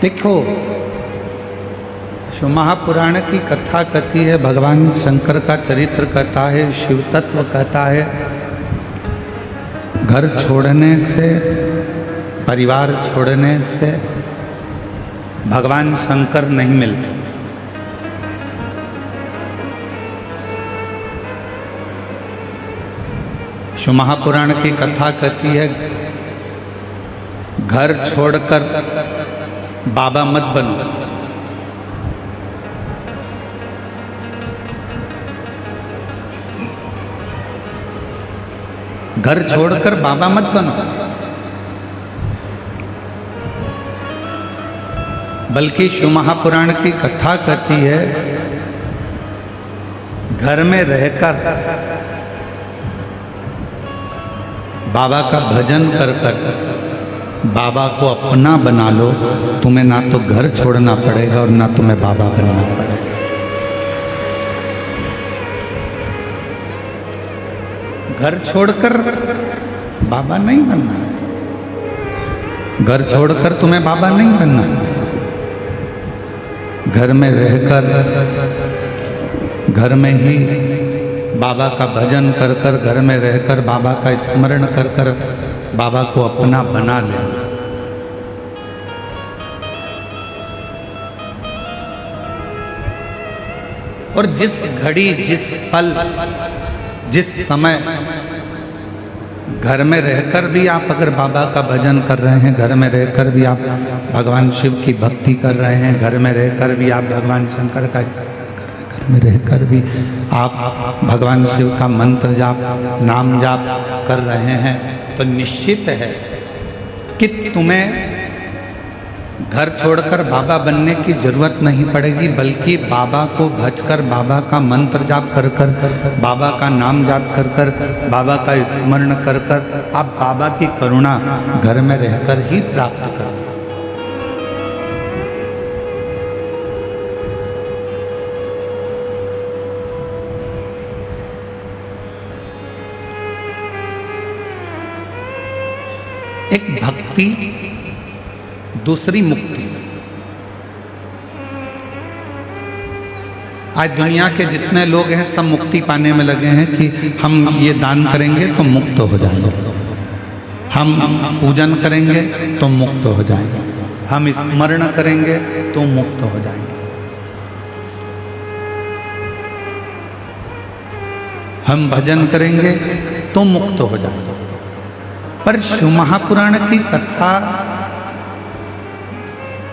देखो, शिव महापुराण की कथा कहती है, भगवान शंकर का चरित्र कहता है, शिव तत्व कहता है, घर छोड़ने से, परिवार छोड़ने से भगवान शंकर नहीं मिलते। शिव महापुराण की कथा कहती है, घर छोड़कर बाबा मत बनो। घर छोड़कर बाबा मत बनो, बल्कि शिव महापुराण की कथा कहती है, घर में रहकर बाबा का भजन कर कर बाबा को अपना बना लो। तुम्हें ना तो घर छोड़ना पड़ेगा और ना तुम्हें बाबा बनना पड़ेगा। घर छोड़कर बाबा नहीं बनना, घर छोड़कर तुम्हें बाबा नहीं बनना। घर में रहकर, घर में ही बाबा का भजन कर कर, घर में रहकर बाबा का स्मरण कर कर बाबा को अपना बना लेना। और जिस घड़ी, जिस पल, जिस समय घर में रहकर भी आप अगर बाबा का भजन कर रहे हैं, घर में रहकर भी आप भगवान शिव की भक्ति कर रहे हैं, घर में रहकर भी आप भगवान शंकर का, घर में रहकर भी आप भगवान शिव का मंत्र जाप, नाम जाप कर रहे हैं, तो निश्चित है कि तुम्हें घर छोड़कर बाबा बनने की जरूरत नहीं पड़ेगी, बल्कि बाबा को भजकर, बाबा का मंत्र जाप कर कर, बाबा का नाम जाप कर कर, बाबा का स्मरण कर कर आप बाबा की करुणा घर में रहकर ही प्राप्त करो। एक भक्ति, दूसरी मुक्ति। आज दुनिया के जितने लोग हैं सब मुक्ति पाने में लगे हैं कि हम ये दान करेंगे तो मुक्त हो जाएंगे, हम पूजन करेंगे तो मुक्त हो जाएंगे, हम स्मरण करेंगे तो मुक्त हो जाएंगे, हम भजन करेंगे तो मुक्त हो जाएंगे। पर शिव महापुराण की कथा,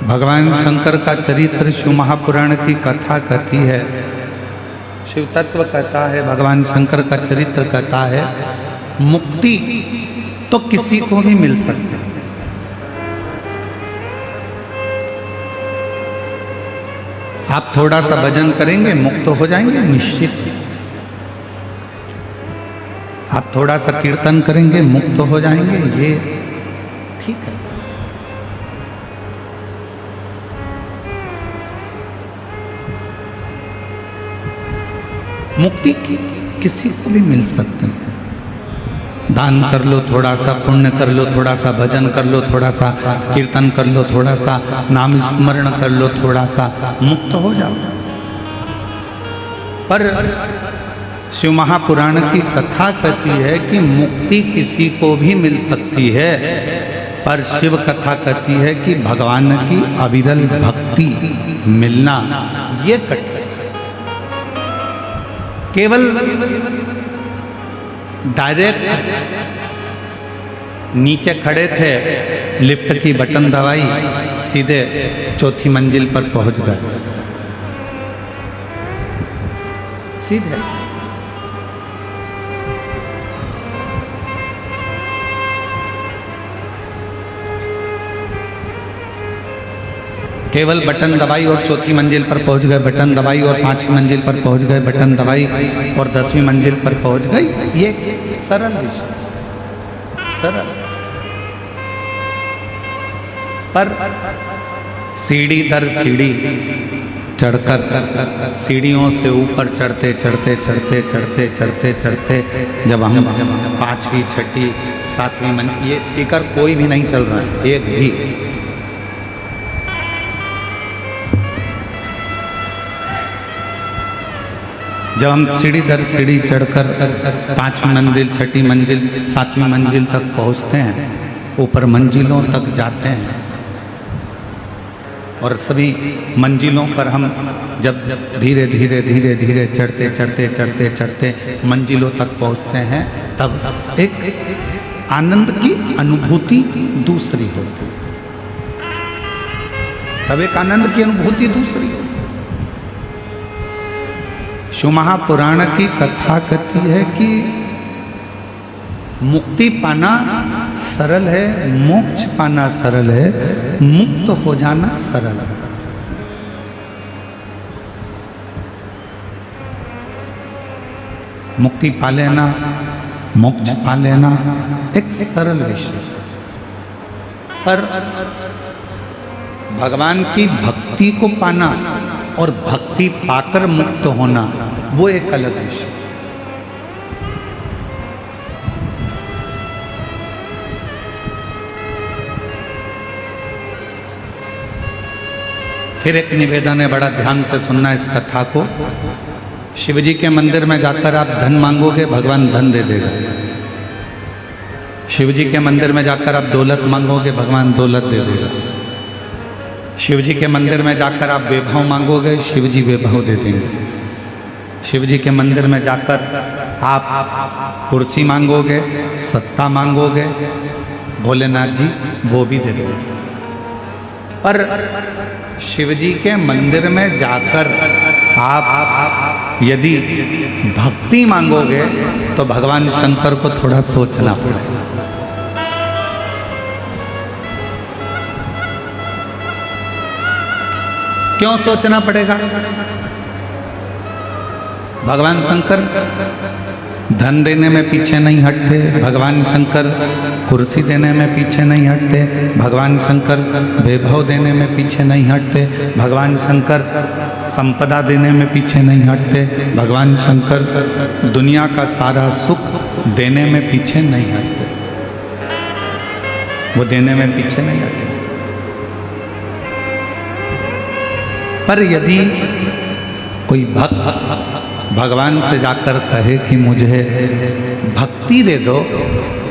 भगवान शंकर का चरित्र शिव महापुराण की कथा कहती है, शिव तत्व कहता है, भगवान शंकर का चरित्र कहता है, मुक्ति तो किसी को भी मिल सकती है। आप थोड़ा सा भजन करेंगे मुक्त हो जाएंगे, निश्चित। आप थोड़ा सा कीर्तन करेंगे मुक्त हो जाएंगे, ये ठीक है। मुक्ति किसी को भी मिल सकती है। दान कर लो थोड़ा सा, पुण्य कर लो थोड़ा सा, भजन कर लो थोड़ा सा, कीर्तन कर लो थोड़ा सा, नाम स्मरण कर लो थोड़ा सा, मुक्त हो जाओ। पर शिव महापुराण की कथा कहती है कि मुक्ति किसी को भी मिल सकती है, पर शिव कथा कहती है कि भगवान की अविरल भक्ति मिलना ये कठिन। केवल डायरेक्ट नीचे खड़े थे, लिफ्ट की बटन दबाई, सीधे चौथी मंजिल पर पहुंच गए, सीधे। केवल बटन दबाई और चौथी मंजिल पर पहुंच गए, बटन दबाई और पांचवी मंजिल पर पहुंच गए, बटन दबाई और 10वीं मंजिल पर पहुंच गई। ये सरल विषय, सरल। पर सीढ़ी दर सीढ़ी चढ़कर, सीढ़ियों से ऊपर चढ़ते चढ़ते चढ़ते चढ़ते चढ़ते चढ़ते जब हम 5वीं 6ठी 7वीं मंजिल, ये स्पीकर कोई भी नहीं चल रहा है, एक भी जब हम सीढ़ी दर सीढ़ी चढ़कर 5वीं मंजिल, 6ठी मंजिल, 7वीं मंजिल तक पहुंचते हैं, ऊपर मंजिलों तक जाते हैं और सभी मंजिलों पर हम जब धीरे धीरे धीरे धीरे चढ़ते चढ़ते चढ़ते चढ़ते मंजिलों तक पहुंचते हैं, तब एक आनंद की अनुभूति दूसरी होती है। तब एक आनंद की अनुभूति दूसरी होती है। शिव महापुराण की कथा कहती है कि मुक्ति पाना सरल है, मोक्ष पाना सरल है, मुक्त हो जाना सरल है। मुक्ति पा लेना, मोक्ष पा लेना एक सरल विषय, पर भगवान की भक्ति को पाना और भक्ति पाकर मुक्त होना वो एक अलग विषय। फिर एक निवेदन है, बड़ा ध्यान से सुनना इस कथा को। शिव जी के मंदिर में जाकर आप धन मांगोगे, भगवान धन दे देगा। शिव जी के मंदिर में जाकर आप दौलत मांगोगे, भगवान दौलत दे देगा। शिव जी के मंदिर में जाकर आप वैभव मांगोगे, शिव जी वैभव दे देंगे। शिव जी के मंदिर में जाकर आप कुर्सी मांगोगे, सत्ता मांगोगे, भोलेनाथ जी वो भी दे देंगे। पर शिव जी के मंदिर में जाकर आप यदि भक्ति मांगोगे तो भगवान शंकर को थोड़ा सोचना पड़ेगा। क्यों सोचना पड़ेगा? भगवान शंकर धन देने में पीछे नहीं हटते, भगवान शंकर कुर्सी देने में पीछे नहीं हटते, भगवान शंकर वैभव देने में पीछे नहीं हटते, भगवान शंकर संपदा देने में पीछे नहीं हटते, भगवान शंकर दुनिया का सारा सुख देने में पीछे नहीं हटते। वो देने में पीछे नहीं हटते। पर यदि कोई भक्त भगवान से जाकर कहे कि मुझे भक्ति दे दो,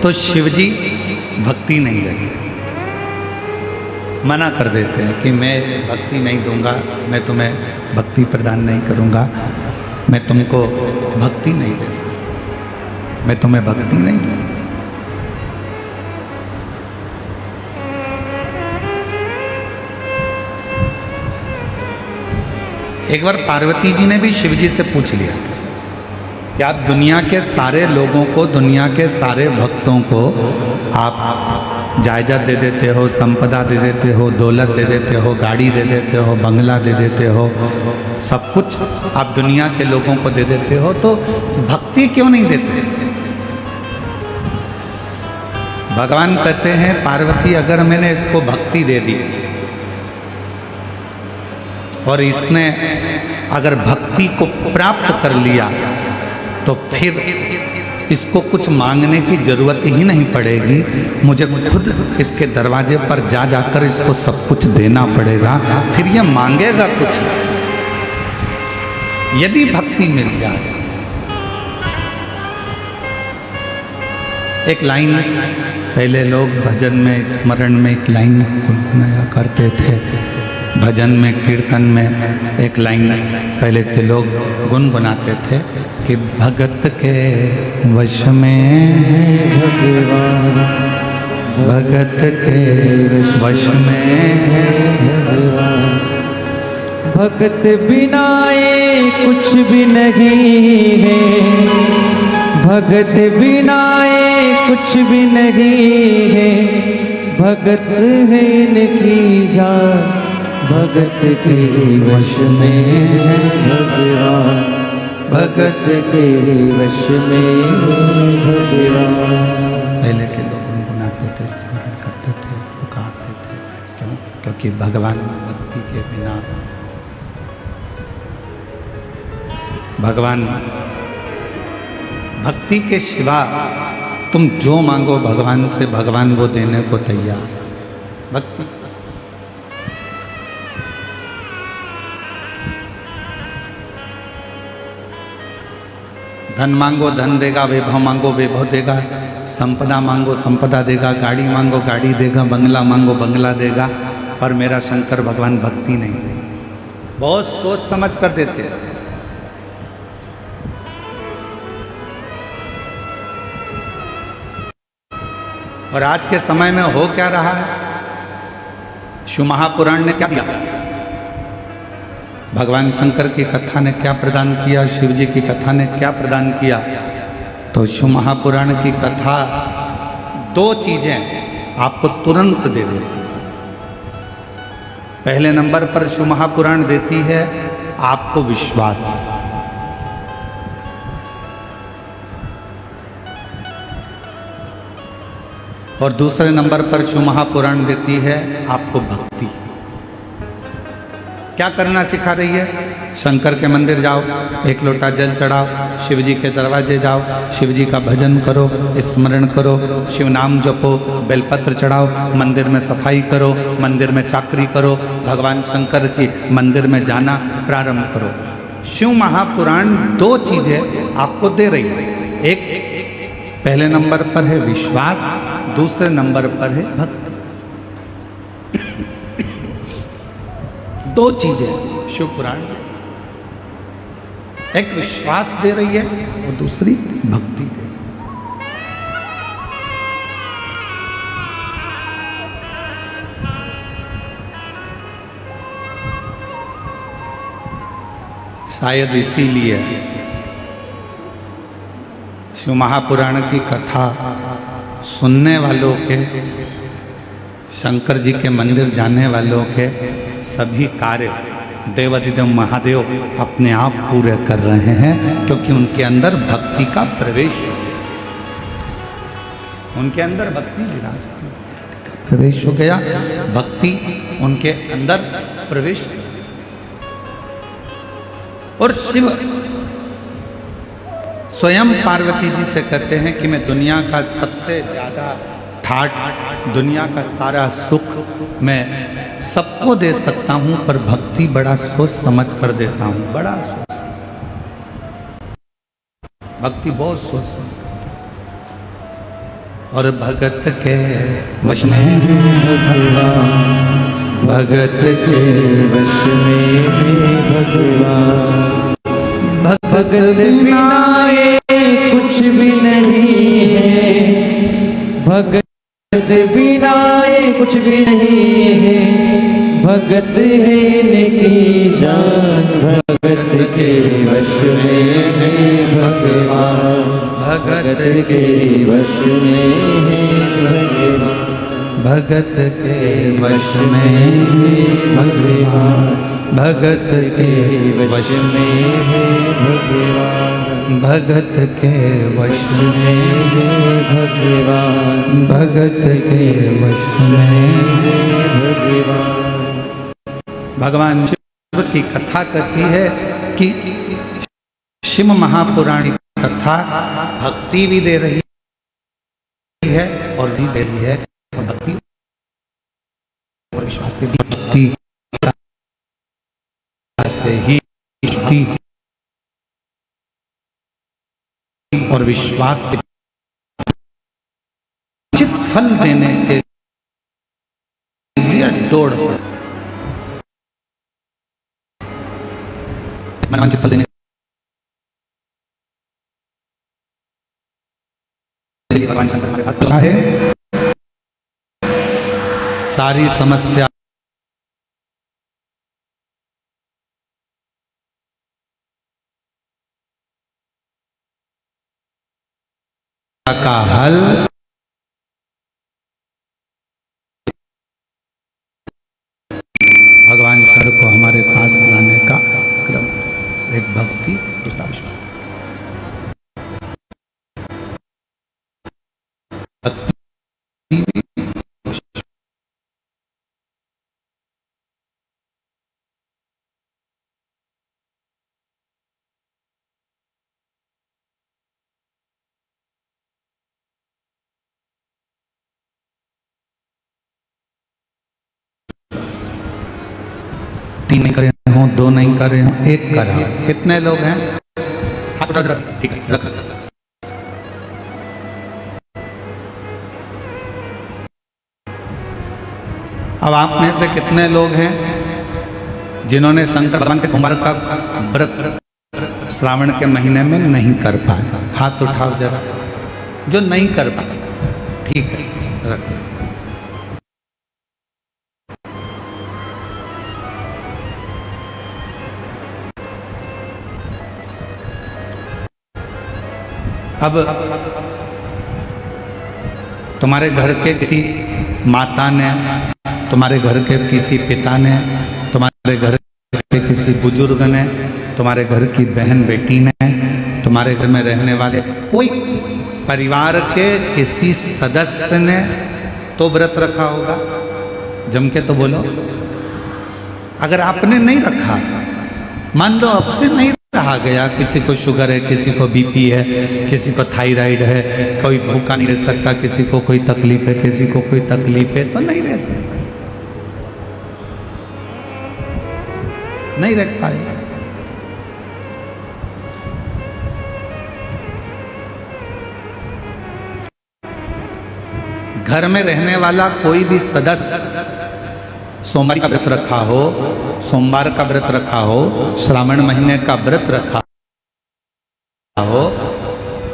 तो शिव जी भक्ति नहीं देते, मना कर देते हैं कि मैं भक्ति नहीं दूंगा, मैं तुम्हें भक्ति प्रदान नहीं करूंगा, मैं तुमको भक्ति नहीं दे सकता, मैं तुम्हें भक्ति नहीं दूंगा। एक बार पार्वती जी ने भी शिव जी से पूछ लिया कि आप दुनिया के सारे लोगों को, दुनिया के सारे भक्तों को आप जायदाद दे देते हो, संपदा दे देते हो, दौलत दे देते हो, गाड़ी दे देते हो, बंगला दे देते हो, सब कुछ आप दुनिया के लोगों को दे देते हो, तो भक्ति क्यों नहीं देते? भगवान कहते हैं पार्वती, अगर मैंने इसको भक्ति दे दी और इसने अगर भक्ति को प्राप्त कर लिया तो फिर इसको कुछ मांगने की जरूरत ही नहीं पड़ेगी, मुझे खुद इसके दरवाजे पर जा जाकर इसको सब कुछ देना पड़ेगा, फिर ये मांगेगा कुछ यदि भक्ति मिल जाए। एक लाइन पहले लोग भजन में, स्मरण में एक लाइन गुनगुनाया करते थे, भजन में, कीर्तन में एक लाइन पहले के लोग गुनगुनाते थे कि भगत के वश में भगवान, भगत के वश में भगवान, भगत बिना ये कुछ भी नहीं है, भगत बिना ये कुछ भी नहीं है, भगत है इनकी जान, भगत के वश में है भगवान, भगत के वश में भगवान। पहले के लोग गुनगुनाते थे, स्मरण करते थे, पुकारते थे। क्यों? क्योंकि भगवान भक्ति के बिना, भगवान भक्ति के सिवा तुम जो मांगो भगवान से, भगवान वो देने को तैयार। भक्ति धन मांगो धन देगा, वैभव मांगो वैभव देगा, संपदा मांगो संपदा देगा, गाड़ी मांगो गाड़ी देगा, बंगला मांगो बंगला देगा, पर मेरा शंकर भगवान भक्ति नहीं देगा। बहुत सोच समझ कर देते हैं। और आज के समय में हो क्या रहा है? शिव महापुराण ने क्या दिया? भगवान शंकर की कथा ने क्या प्रदान किया? शिव जी की कथा ने क्या प्रदान किया? तो शिव महापुराण की कथा दो चीजें आपको तुरंत दे देती है। पहले नंबर पर शिव महापुराण देती है आपको विश्वास, और दूसरे नंबर पर शिव महापुराण देती है आपको भक्ति। क्या करना सिखा रही है? शंकर के मंदिर जाओ, एक लोटा जल चढ़ाओ, शिव जी के दरवाजे जाओ, शिव जी का भजन करो, स्मरण करो, शिव नाम जपो, बेलपत्र चढ़ाओ, मंदिर में सफाई करो, मंदिर में चाकरी करो, भगवान शंकर की मंदिर में जाना प्रारंभ करो। शिव महापुराण दो चीजें आपको दे रही है। एक पहले नंबर पर है विश्वास, दूसरे नंबर पर है भक्ति। दो चीजें शिव पुराण में, एक विश्वास दे रही है और दूसरी भक्ति दे रही है। शायद इसीलिए शिव महापुराण की कथा सुनने वालों के, शंकर जी के मंदिर जाने वालों के सभी कार्य देवाधिदेव महादेव अपने आप पूरे कर रहे हैं, क्योंकि उनके अंदर भक्ति का प्रवेश है। उनके अंदर भक्ति प्रवेश हो गया, भक्ति उनके अंदर प्रवेश। और शिव स्वयं पार्वती जी से कहते हैं कि मैं दुनिया का सबसे ज्यादा ठाट, दुनिया का सारा सुख मैं सबको दे सकता हूं, पर भक्ति बड़ा सोच समझ कर देता हूं। बड़ा सोच, भक्ति बहुत सोच समझ। और भगत के वश में भगवान, भगत के वश में भगवान, भगत बिना कुछ भी नहीं है, भगत बिना कुछ भी नहीं है, भगत है इनकी जान, भगत के वश में है भगवान, भगत के वश में है भगवान, भगत के वश में है भगवान, भगत के वश में है भगवान, भगत के वश में है भगवान, भगत के वश में है भगवान। भगवान शिव की कथा कहती है कि शिव महापुराण की कथा भक्ति भी दे रही है और भी दे रही है, और भक्ति और विश्वास के भी भक्ति से ही और विश्वास के उचित फल देने के लिए दौड़ मनवांछित फल देने के लिए भगवान शंकर हमारे पास है। सारी समस्या का हल भगवान शंकर को हमारे पास लाने का क्रम, एक भक्ति, दूसरा विश्वास। तीन नहीं करे हों, दो नहीं करे हों, एक करा। कितने लोग हैं? हाथ उठा जरा, ठीक है रख। अब आप में से कितने लोग हैं जिन्होंने शंकर भगवान के सोमवार का व्रत श्रावण के महीने में नहीं कर पाए? हाथ उठाओ जरा, जो नहीं कर पाए। ठीक है रख। अब तुम्हारे घर के किसी माता ने, तुम्हारे घर के किसी पिता ने, तुम्हारे घर के किसी बुजुर्ग ने, तुम्हारे घर की बहन बेटी ने, तुम्हारे घर में रहने वाले कोई परिवार के किसी सदस्य ने तो व्रत रखा होगा। जम के तो बोलो। अगर आपने नहीं रखा, मान लो आपसे नहीं रहा गया, किसी को शुगर है, किसी को बीपी है, किसी को थायराइड है, कोई भूखा नहीं रह सकता, किसी को कोई तकलीफ है, किसी को कोई तकलीफ है, तो नहीं रह सकता, नहीं रख पाए। घर में रहने वाला कोई भी सदस्य सोमवार का व्रत रखा हो, सोमवार का व्रत रखा हो, श्रावण महीने का व्रत रखा हो,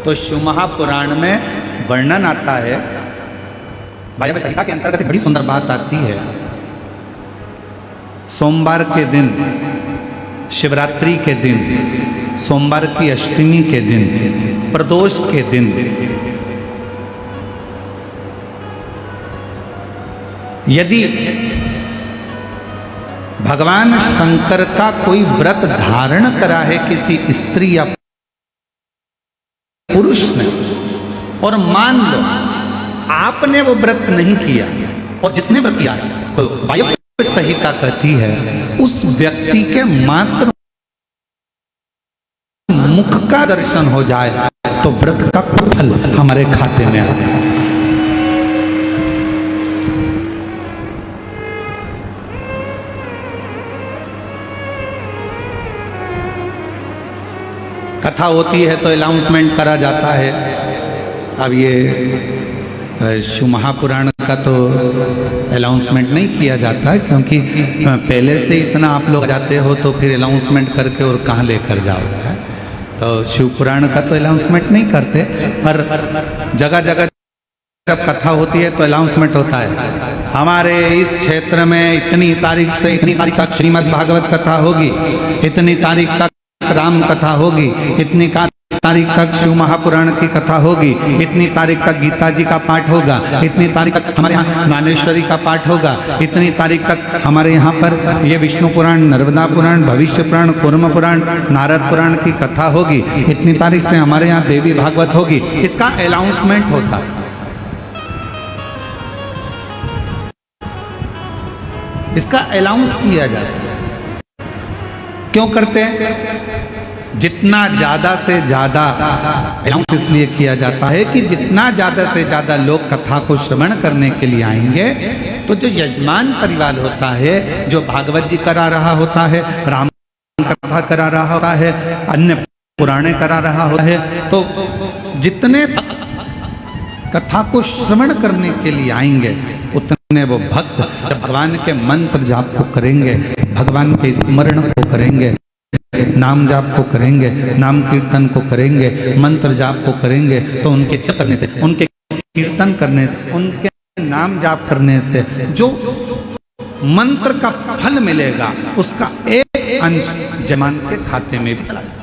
तो शिव महापुराण में वर्णन आता है, भाई संहिता के अंतर्गत बड़ी सुंदर बात आती है। सोमवार के दिन, शिवरात्रि के दिन, सोमवार की अष्टमी के दिन, प्रदोष के दिन यदि भगवान शंकर का कोई व्रत धारण करा है किसी स्त्री या पुरुष ने, और मान लो आपने वो व्रत नहीं किया और जिसने व्रत किया तो वायव्य संहिता कहती है उस व्यक्ति के मात्र मुख का दर्शन हो जाए तो व्रत का फल हमारे खाते में आ जाए। कथा होती है तो अनाउंसमेंट करा जाता है। अब ये शिव महापुराण का तो अनाउंसमेंट नहीं किया जाता है, क्योंकि पहले से इतना आप लोग जाते हो तो फिर अनाउंसमेंट करके और कहाँ लेकर जाओगे। तो शिव पुराण का तो अनाउंसमेंट नहीं करते, पर जगह जगह जब कथा होती है तो अनाउंसमेंट होता है, हमारे इस क्षेत्र में इतनी तारीख से इतनी तारीख तक श्रीमद् भागवत कथा होगी, इतनी तारीख तक राम कथा होगी, इतनी तारीख तक शिव महापुराण की कथा होगी, इतनी तारीख तक गीता जी का पाठ होगा, इतनी तारीख तक हमारे यहाँ ज्ञानेश्वरी का पाठ होगा, इतनी तारीख तक हमारे यहाँ पर ये विष्णु पुराण, नर्मदा पुराण, भविष्य पुराण, कूर्म पुराण, नारद पुराण की कथा होगी, इतनी तारीख से हमारे यहाँ देवी भागवत होगी। इसका अनाउंसमेंट होता है, इसका अनाउंस किया जाता है। क्यों करते हैं? जितना ज्यादा से ज्यादा अनाउंस इसलिए किया जाता है कि जितना ज्यादा से ज्यादा लोग कथा को श्रवण करने के लिए आएंगे तो जो यजमान परिवार होता है, जो भागवत जी करा रहा होता है, राम कथा करा रहा होता है, अन्य पुराणे करा रहा होता है, तो जितने कथा को श्रवण करने के लिए आएंगे उतने वो भक्त भगवान के मंत्र जाप को करेंगे, भगवान के स्मरण को करेंगे, नाम जाप को करेंगे, नाम कीर्तन को करेंगे, मंत्र जाप को करेंगे, तो उनके जप करने से, उनके कीर्तन करने से, उनके नाम जाप करने से जो मंत्र का फल मिलेगा उसका एक अंश जमान के खाते में भी चला जाएगा।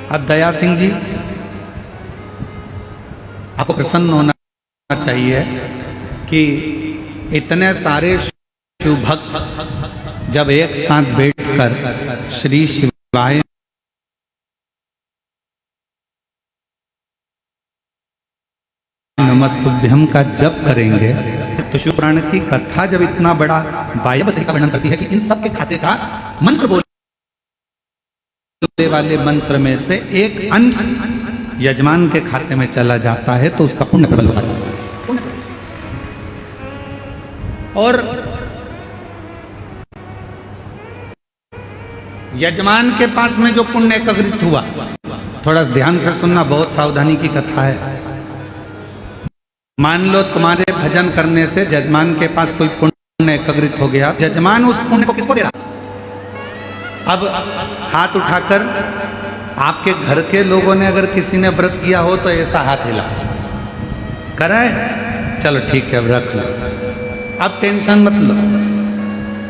अब दया सिंह जी, आपको प्रसन्न होना चाहिए कि इतने सारे शिव भक्त जब एक साथ बैठकर श्री शिवाय नमस्तुभ्यम का जप करेंगे तो शिव पुराण की कथा जब इतना बड़ा वायव्य संहिता वर्णन करती है कि इन सब के खाते का मंत्र बोलने वाले मंत्र में से एक अंश यजमान के खाते में चला जाता है तो उसका पुण्य प्रबल होता जाता है। और यजमान के पास में जो पुण्य एकत्रित हुआ, थोड़ा ध्यान से सुनना, बहुत सावधानी की कथा है। मान लो तुम्हारे भजन करने से यजमान के पास कोई पुण्य एकत्रित हो गया, यजमान उस पुण्य को किसको दे रहा? अब हाथ उठाकर आपके घर के लोगों ने अगर किसी ने व्रत किया हो तो ऐसा हाथ हिला, करा है, चलो ठीक है, अब रख लो, अब टेंशन मत लो।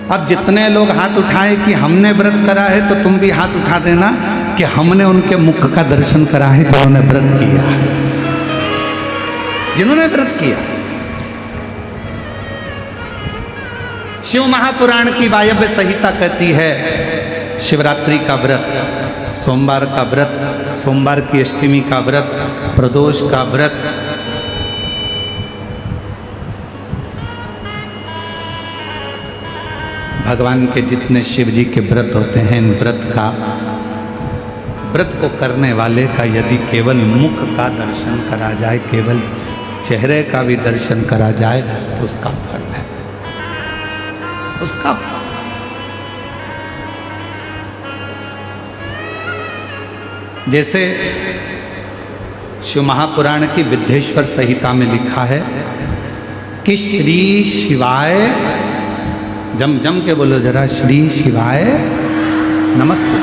अब जितने लोग हाथ उठाए कि हमने व्रत करा है, तो तुम भी हाथ उठा देना कि हमने उनके मुख का दर्शन करा है जिन्होंने व्रत किया, जिन्होंने व्रत किया। शिव महापुराण की वायव्य संहिता कहती है, शिवरात्रि का व्रत, सोमवार का व्रत, सोमवार की अष्टमी का व्रत, प्रदोष का व्रत, भगवान के जितने शिव जी के व्रत होते हैं, इन व्रत को करने वाले का यदि केवल मुख का दर्शन करा जाए, केवल चेहरे का भी दर्शन करा जाए, तो उसका फल है, उसका फल। जैसे शिव महापुराण की विद्येश्वर संहिता में लिखा है कि श्री शिवाय, जम के बोलो जरा, श्री शिवाय नमस्ते।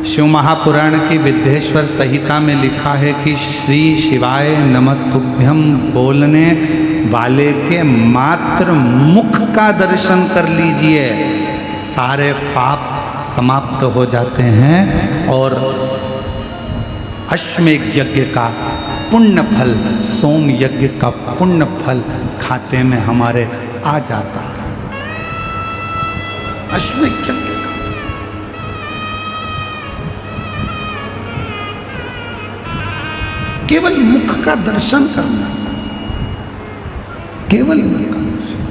शिव महापुराण की विद्येश्वर संहिता में लिखा है कि श्री शिवाय नमस्तुभ्यम बोलने वाले के मात्र मुख का दर्शन कर लीजिए, सारे पाप समाप्त हो जाते हैं और अश्वमेध यज्ञ का पुण्य फल, सोम यज्ञ का पुण्य फल खाते में हमारे आ जाता है। अश्वमेध यज्ञ का केवल मुख का दर्शन करना, केवल मुख का दर्शन।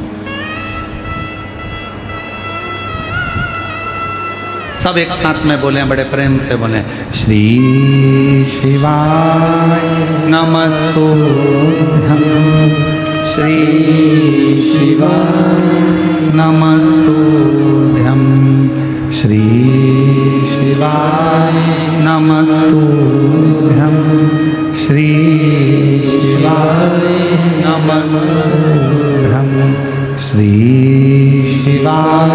सब एक साथ में बोले, बड़े प्रेम से बोले, श्री शिवाय नमस्तुभ्यं, श्री शिवाय नमस्तुभ्यं, श्री शिवाय नमस्तुभ्यं, श्री शिवाय नमस्तुभ्यं, श्री शिवाय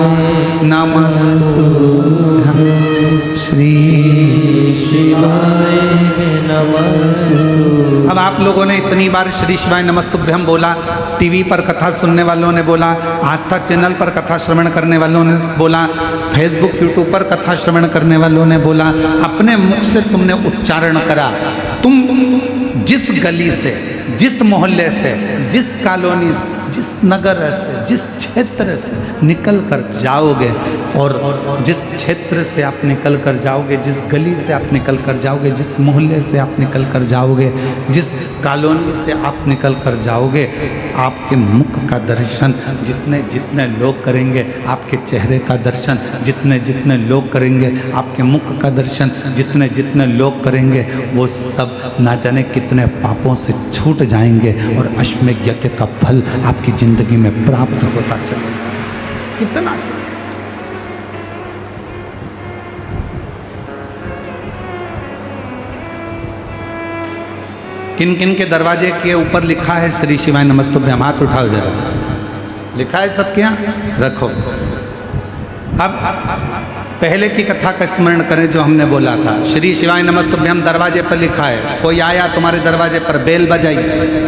नमस्तुभ्यं, श्री शिवाय नमस्तुभ्यं। अब आप लोगों ने इतनी बार श्री शिवाय नमस्तुभ्यं बोला, टीवी पर कथा सुनने वालों ने बोला, आस्था चैनल पर कथा श्रवण करने वालों ने बोला, फेसबुक यूट्यूब पर कथा श्रवण करने वालों ने बोला, अपने मुख से तुमने उच्चारण करा। तुम जिस गली से, जिस मोहल्ले से, जिस कॉलोनी से, जिस नगर से, जिस क्षेत्र से निकल कर जाओगे, और जिस क्षेत्र से आप निकल कर जाओगे, जिस गली से आप निकल कर जाओगे, जिस मोहल्ले से आप निकल कर जाओगे, जिस कॉलोनी से आप निकल कर जाओगे, आपके मुख का दर्शन जितने जितने लोग करेंगे, आपके चेहरे का दर्शन जितने जितने लोग करेंगे, आपके मुख का दर्शन जितने जितने लोग करेंगे, वो सब ना जाने कितने पापों से छूट जाएंगे और अश्वमेध यज्ञ का फल आपकी जिंदगी में प्राप्त होता चलेगा। कितना किन किन के दरवाजे के ऊपर लिखा है श्री शिवाय नमस्तुभ्यं? हाथ उठाओ जरा, लिखा है सबके यहाँ, रखो। अब पहले की कथा का स्मरण करें जो हमने बोला था, श्री शिवाय नमस्तुभ्यं दरवाजे पर लिखा है। कोई आया तुम्हारे दरवाजे पर, बेल बजाई,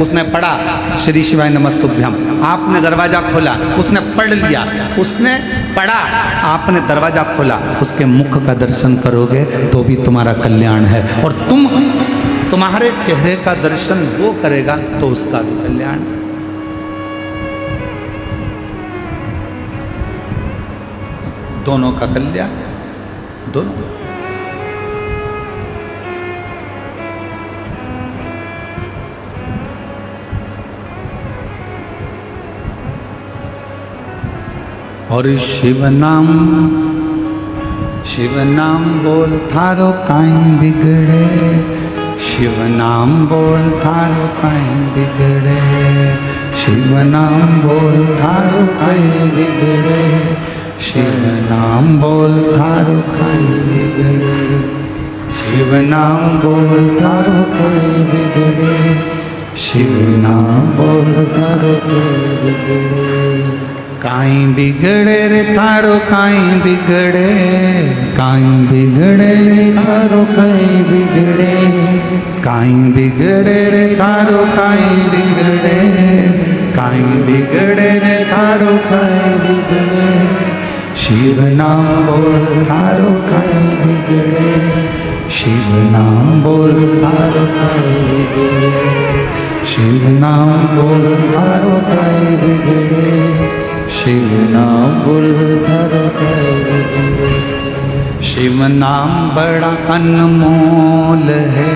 उसने पढ़ा श्री शिवाय नमस्तुभ्यं, आपने दरवाजा खोला, उसने पढ़ लिया, उसने पढ़ा, आपने दरवाजा खोला, उसके मुख का दर्शन करोगे तो भी तुम्हारा कल्याण है, और तुम्हारे चेहरे का दर्शन वो करेगा तो उसका भी कल्याण। दोनों का कल्याण, दोनों। और शिव नाम बोल थारो काई बिगड़े, शिव नाम बोल थारो काई बिगड़े, शिव नाम बोल थारो काई बिगड़े, शिव नाम बोल थारो काई बिगड़े, शिव नाम बोल थारो काई बिगड़े, शिव नाम बोल थारो काई बिगड़े। काई बिगड़े रे थारो काई बिगड़े, काई बिगड़े रे थारो काई बिगड़े, काई बिगड़े रे थारो काई बिगड़े, काई बिगड़े रे थारो काई बिगड़े, शिव नाम बोल थारो काई बिगड़े, शिव नाम बोल थारो काई बिगड़े, शिव नाम बोल थारो काई बिगड़े, शिव नाम बोल थारो काई बिगड़े। शिव नाम बड़ा अनमोल है,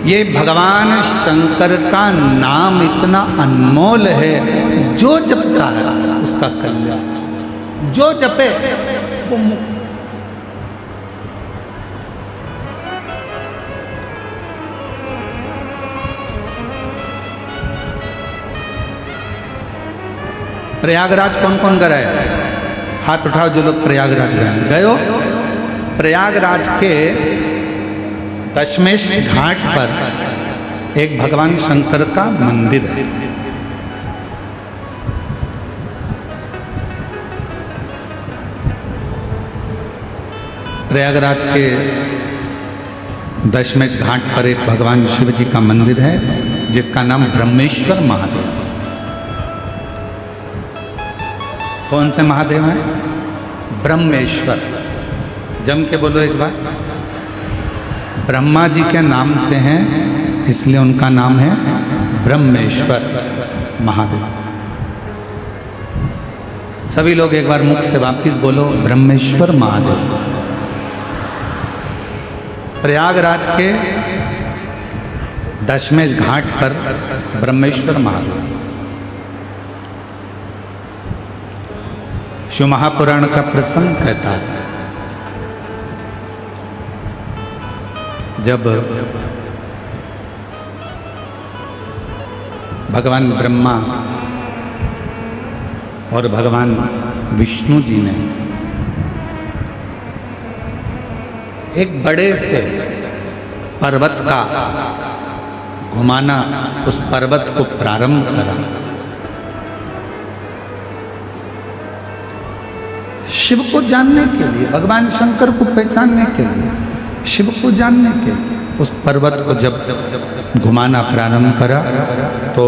ये भगवान शंकर का नाम इतना अनमोल है, जो जपता है उसका कल्याण, जो जपे वो मुक्त। प्रयागराज कौन कौन गए? हाथ उठाओ जो लोग प्रयागराज गए हो। प्रयागराज के दशमेश घाट पर एक भगवान शंकर का मंदिर है। प्रयागराज के दशमेश घाट पर एक भगवान शिव जी का मंदिर है जिसका नाम ब्रह्मेश्वर महादेव। कौन से महादेव हैं? ब्रह्मेश्वर। जम के बोलो एक बार। ब्रह्मा जी के नाम से हैं इसलिए उनका नाम है ब्रह्मेश्वर महादेव। सभी लोग एक बार मुख से वापिस बोलो ब्रह्मेश्वर महादेव। प्रयागराज के दशमेश घाट पर ब्रह्मेश्वर महादेव। शिव महापुराण का प्रसंग कहता है जब भगवान ब्रह्मा और भगवान विष्णु जी ने एक बड़े से पर्वत का घुमाना, उस पर्वत को प्रारंभ करा। शिव को जानने के लिए, भगवान शंकर को पहचानने के लिए, शिव को जानने के लिए उस पर्वत को जब घुमाना प्रारंभ करा तो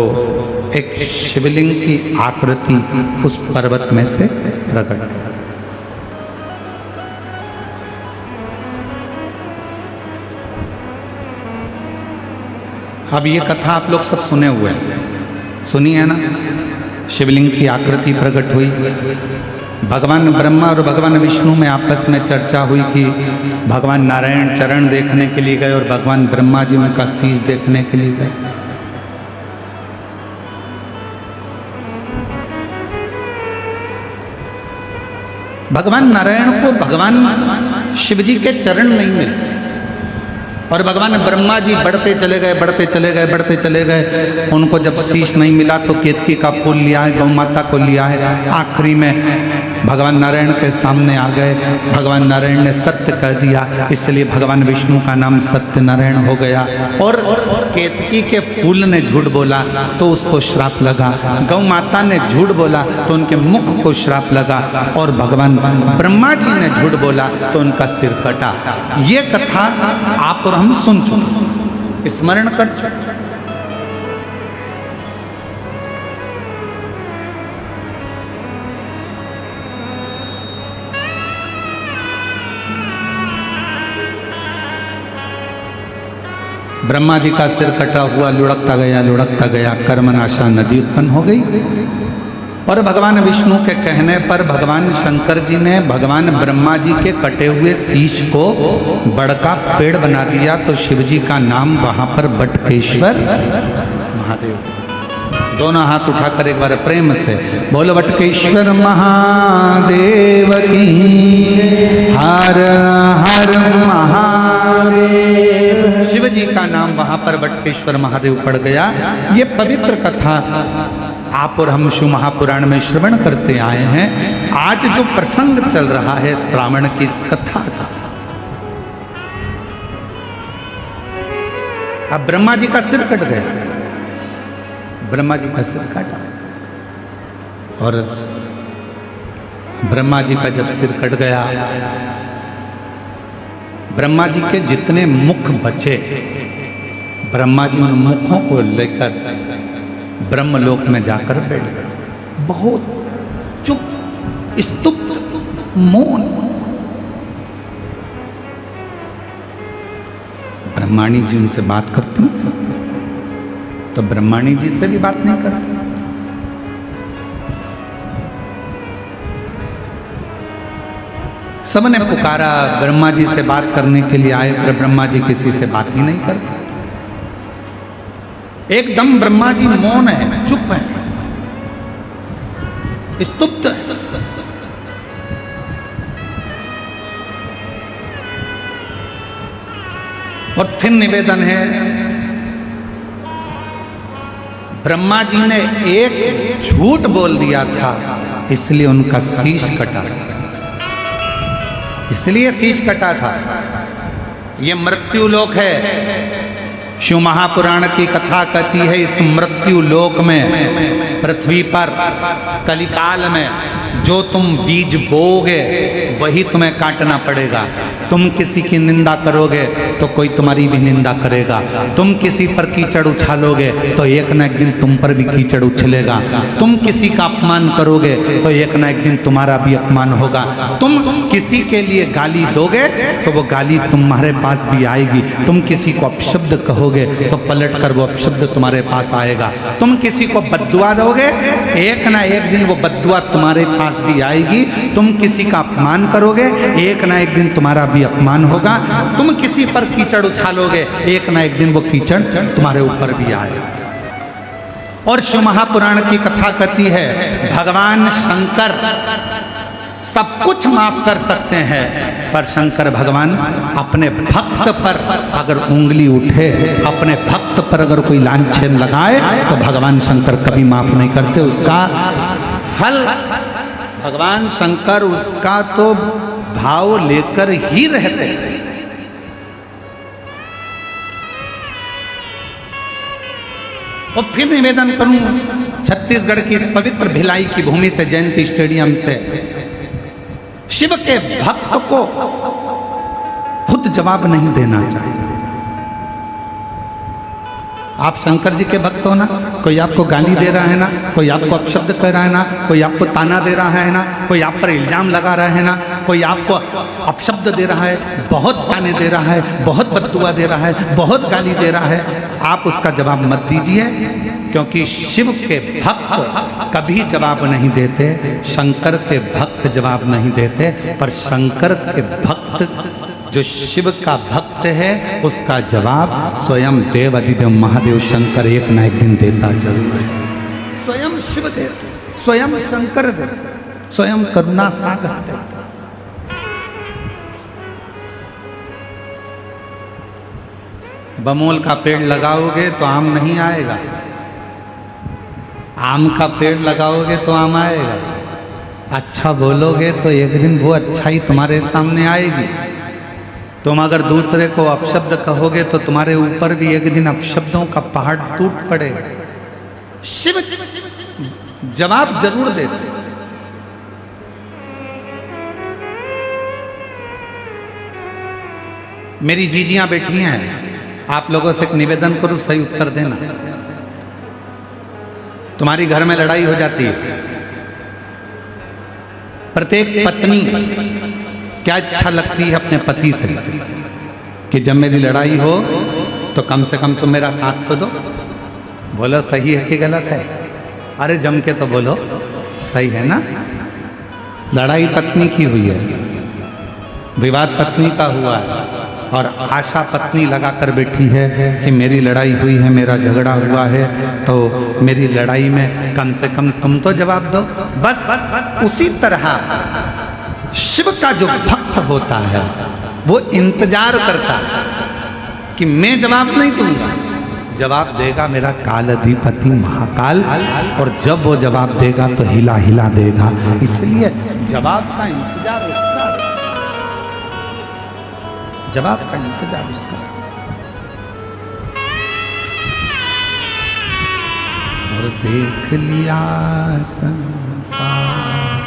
एक शिवलिंग की आकृति उस पर्वत में से प्रकट हुई। अब ये कथा आप लोग सब सुने हुए हैं, सुनी है ना? शिवलिंग की आकृति प्रकट हुई। भगवान ब्रह्मा और भगवान विष्णु में आपस में चर्चा हुई कि भगवान नारायण चरण देखने के लिए गए और भगवान ब्रह्मा जी उनका शीश देखने के लिए गए। भगवान नारायण को भगवान शिव जी के चरण नहीं मिले और भगवान ब्रह्मा जी बढ़ते चले गए, बढ़ते चले गए, बढ़ते चले गए। उनको जब शीश नहीं मिला तो केतकी का फूल लिया है, गौ माता को लिया है। आखिरी में भगवान नारायण के सामने आ गए। भगवान नारायण ने सत्य कह दिया, इसलिए भगवान विष्णु का नाम सत्य नारायण हो गया। और केतकी के फूल ने झूठ बोला तो उसको श्राप लगा, गौ माता ने झूठ बोला तो उनके मुख को श्राप लगा, और भगवान ब्रह्मा जी ने झूठ बोला तो उनका सिर कटा। ये कथा आप और हम सुन चुके, स्मरण कर चुके। ब्रह्मा जी का सिर कटा हुआ, लुढ़कता गया, कर्मनाशा नदी उत्पन्न हो गई। और भगवान विष्णु के कहने पर भगवान शंकर जी ने भगवान ब्रह्मा जी के कटे हुए शीश को बड़का पेड़ बना दिया, तो शिव जी का नाम वहां पर बटकेश्वर महादेव। दोनों हाथ उठाकर एक बार प्रेम से बोलो बटकेश्वर महादेव की, हर हर महादेव। शिव जी का नाम वहां पर बटकेश्वर महादेव पड़ गया। ये पवित्र कथा आप और हम शिव महापुराण में श्रवण करते आए हैं। आज जो प्रसंग चल रहा है श्रावण की इस कथा का, अब ब्रह्मा जी का सिर कट गया, ब्रह्मा जी का सिर काटा, और ब्रह्मा जी का जब सिर कट गया, ब्रह्मा जी के जितने मुख बचे, ब्रह्मा जी उन मुखों को लेकर ब्रह्मलोक में जाकर बैठ गए। बहुत चुप, स्तुप्त, मौन। ब्रह्माणी जी उनसे बात करती हैं तो ब्रह्माणी जी से भी बात नहीं करती। सबने पुकारा, ब्रह्मा जी से बात करने के लिए आए, पर ब्रह्मा जी किसी से बात ही नहीं करते। एकदम ब्रह्मा जी मौन है, चुप है, स्तुप्त है। और फिर निवेदन है, ब्रह्मा जी ने एक झूठ बोल दिया था, इसलिए उनका शीश कटा, इसलिए शीश कटा था। ये मृत्यु लोक है। शिव महापुराण की कथा कहती है, इस मृत्यु लोक में, पृथ्वी पर कलिकाल में जो तुम बीज बोओगे वही तुम्हें काटना पड़ेगा। तुम किसी की निंदा करोगे तो कोई तुम्हारी भी निंदा करेगा। तुम किसी पर कीचड़ उछालोगे तो एक ना एक दिन तुम पर भी कीचड़ उछलेगा। तुम किसी का अपमान करोगे तो एक ना एक दिन तुम्हारा भी अपमान होगा। तुम किसी के लिए गाली दोगे तो वो गाली तुम्हारे पास भी आएगी। तुम किसी को अपशब्द कहोगे तो पलट कर वो अपशब्द तुम्हारे पास आएगा। तुम किसी को बद्दुआ दोगे, एक ना एक दिन वो बद्दुआ तुम्हारे पास भी आएगी। तुम किसी का अपमान करोगे, एक ना एक दिन तुम्हारा भी अपमान होगा। तुम किसी पर कीचड़ उछालोगे, एक ना एक दिन वो कीचड़ तुम्हारे ऊपर भी आएगा। और शिव महापुराण की कथा कहती है, भगवान शंकर सब कुछ माफ कर सकते हैं, पर शंकर भगवान अपने भक्त पर अगर उंगली उठे, अपने भक्त पर अगर कोई लांछन लगाए तो भगवान शंकर कभी माफ नहीं करते। उसका फल भगवान शंकर उसका तो भाव लेकर ही रहते हैं। और फिर निवेदन करूं, छत्तीसगढ़ की इस पवित्र भिलाई की भूमि से, जयंती स्टेडियम से, शिव के भक्त को खुद जवाब नहीं देना चाहिए। आप शंकर जी के भक्त हो ना, कोई आपको गाली दे रहा है ना, कोई आपको अपशब्द कह रहा है ना, कोई आपको ताना दे रहा है ना, कोई आप पर इल्जाम लगा रहा है ना, कोई आपको अपशब्द दे रहा है, बहुत ताने दे रहा है, बहुत बद्दुआ दे रहा है, बहुत गाली दे रहा है, आप उसका जवाब मत दीजिए, क्योंकि शिव के भक्त कभी जवाब नहीं देते। शंकर के भक्त जवाब नहीं देते, पर शंकर के भक्त जो शिव का भक्त है उसका जवाब स्वयं देव अधिदेव महादेव शंकर एक ना एक दिन देता जरूर है। स्वयं शिव देव, स्वयं शंकर देव, स्वयं करुणा सागर देव। बमोल का पेड़ लगाओगे तो आम नहीं आएगा, आम का पेड़ लगाओगे तो आम आएगा। अच्छा बोलोगे तो एक दिन वो अच्छाई तुम्हारे सामने आएगी। तुम अगर दूसरे को अपशब्द कहोगे तो तुम्हारे ऊपर भी एक दिन अपशब्दों का पहाड़ टूट पड़ेगा। शिव जवाब जरूर देते। मेरी जीजियां बैठी हैं, आप लोगों से एक निवेदन करूं, सही उत्तर देना। तुम्हारी घर में लड़ाई हो जाती है, प्रत्येक पत्नी क्या इच्छा लगती है अपने पति से कि जब मेरी लड़ाई हो तो कम से कम तुम मेरा साथ तो दो। बोलो सही है कि गलत है? अरे जम के तो बोलो, सही है ना? लड़ाई पत्नी की हुई है, विवाद पत्नी का हुआ है, और आशा पत्नी लगा कर बैठी है कि मेरी लड़ाई हुई है, मेरा झगड़ा हुआ है, तो मेरी लड़ाई में कम से कम तुम तो जवाब दो। बस उसी तरह शिव का जो भक्त होता है वो इंतजार करता है कि मैं जवाब नहीं दूंगा, जवाब देगा मेरा काल अधिपति महाकाल, और जब वो जवाब देगा तो हिला हिला देगा। इसलिए जवाब का इंतजार उसका, जवाब का इंतजार उसका। और देख लिया संसार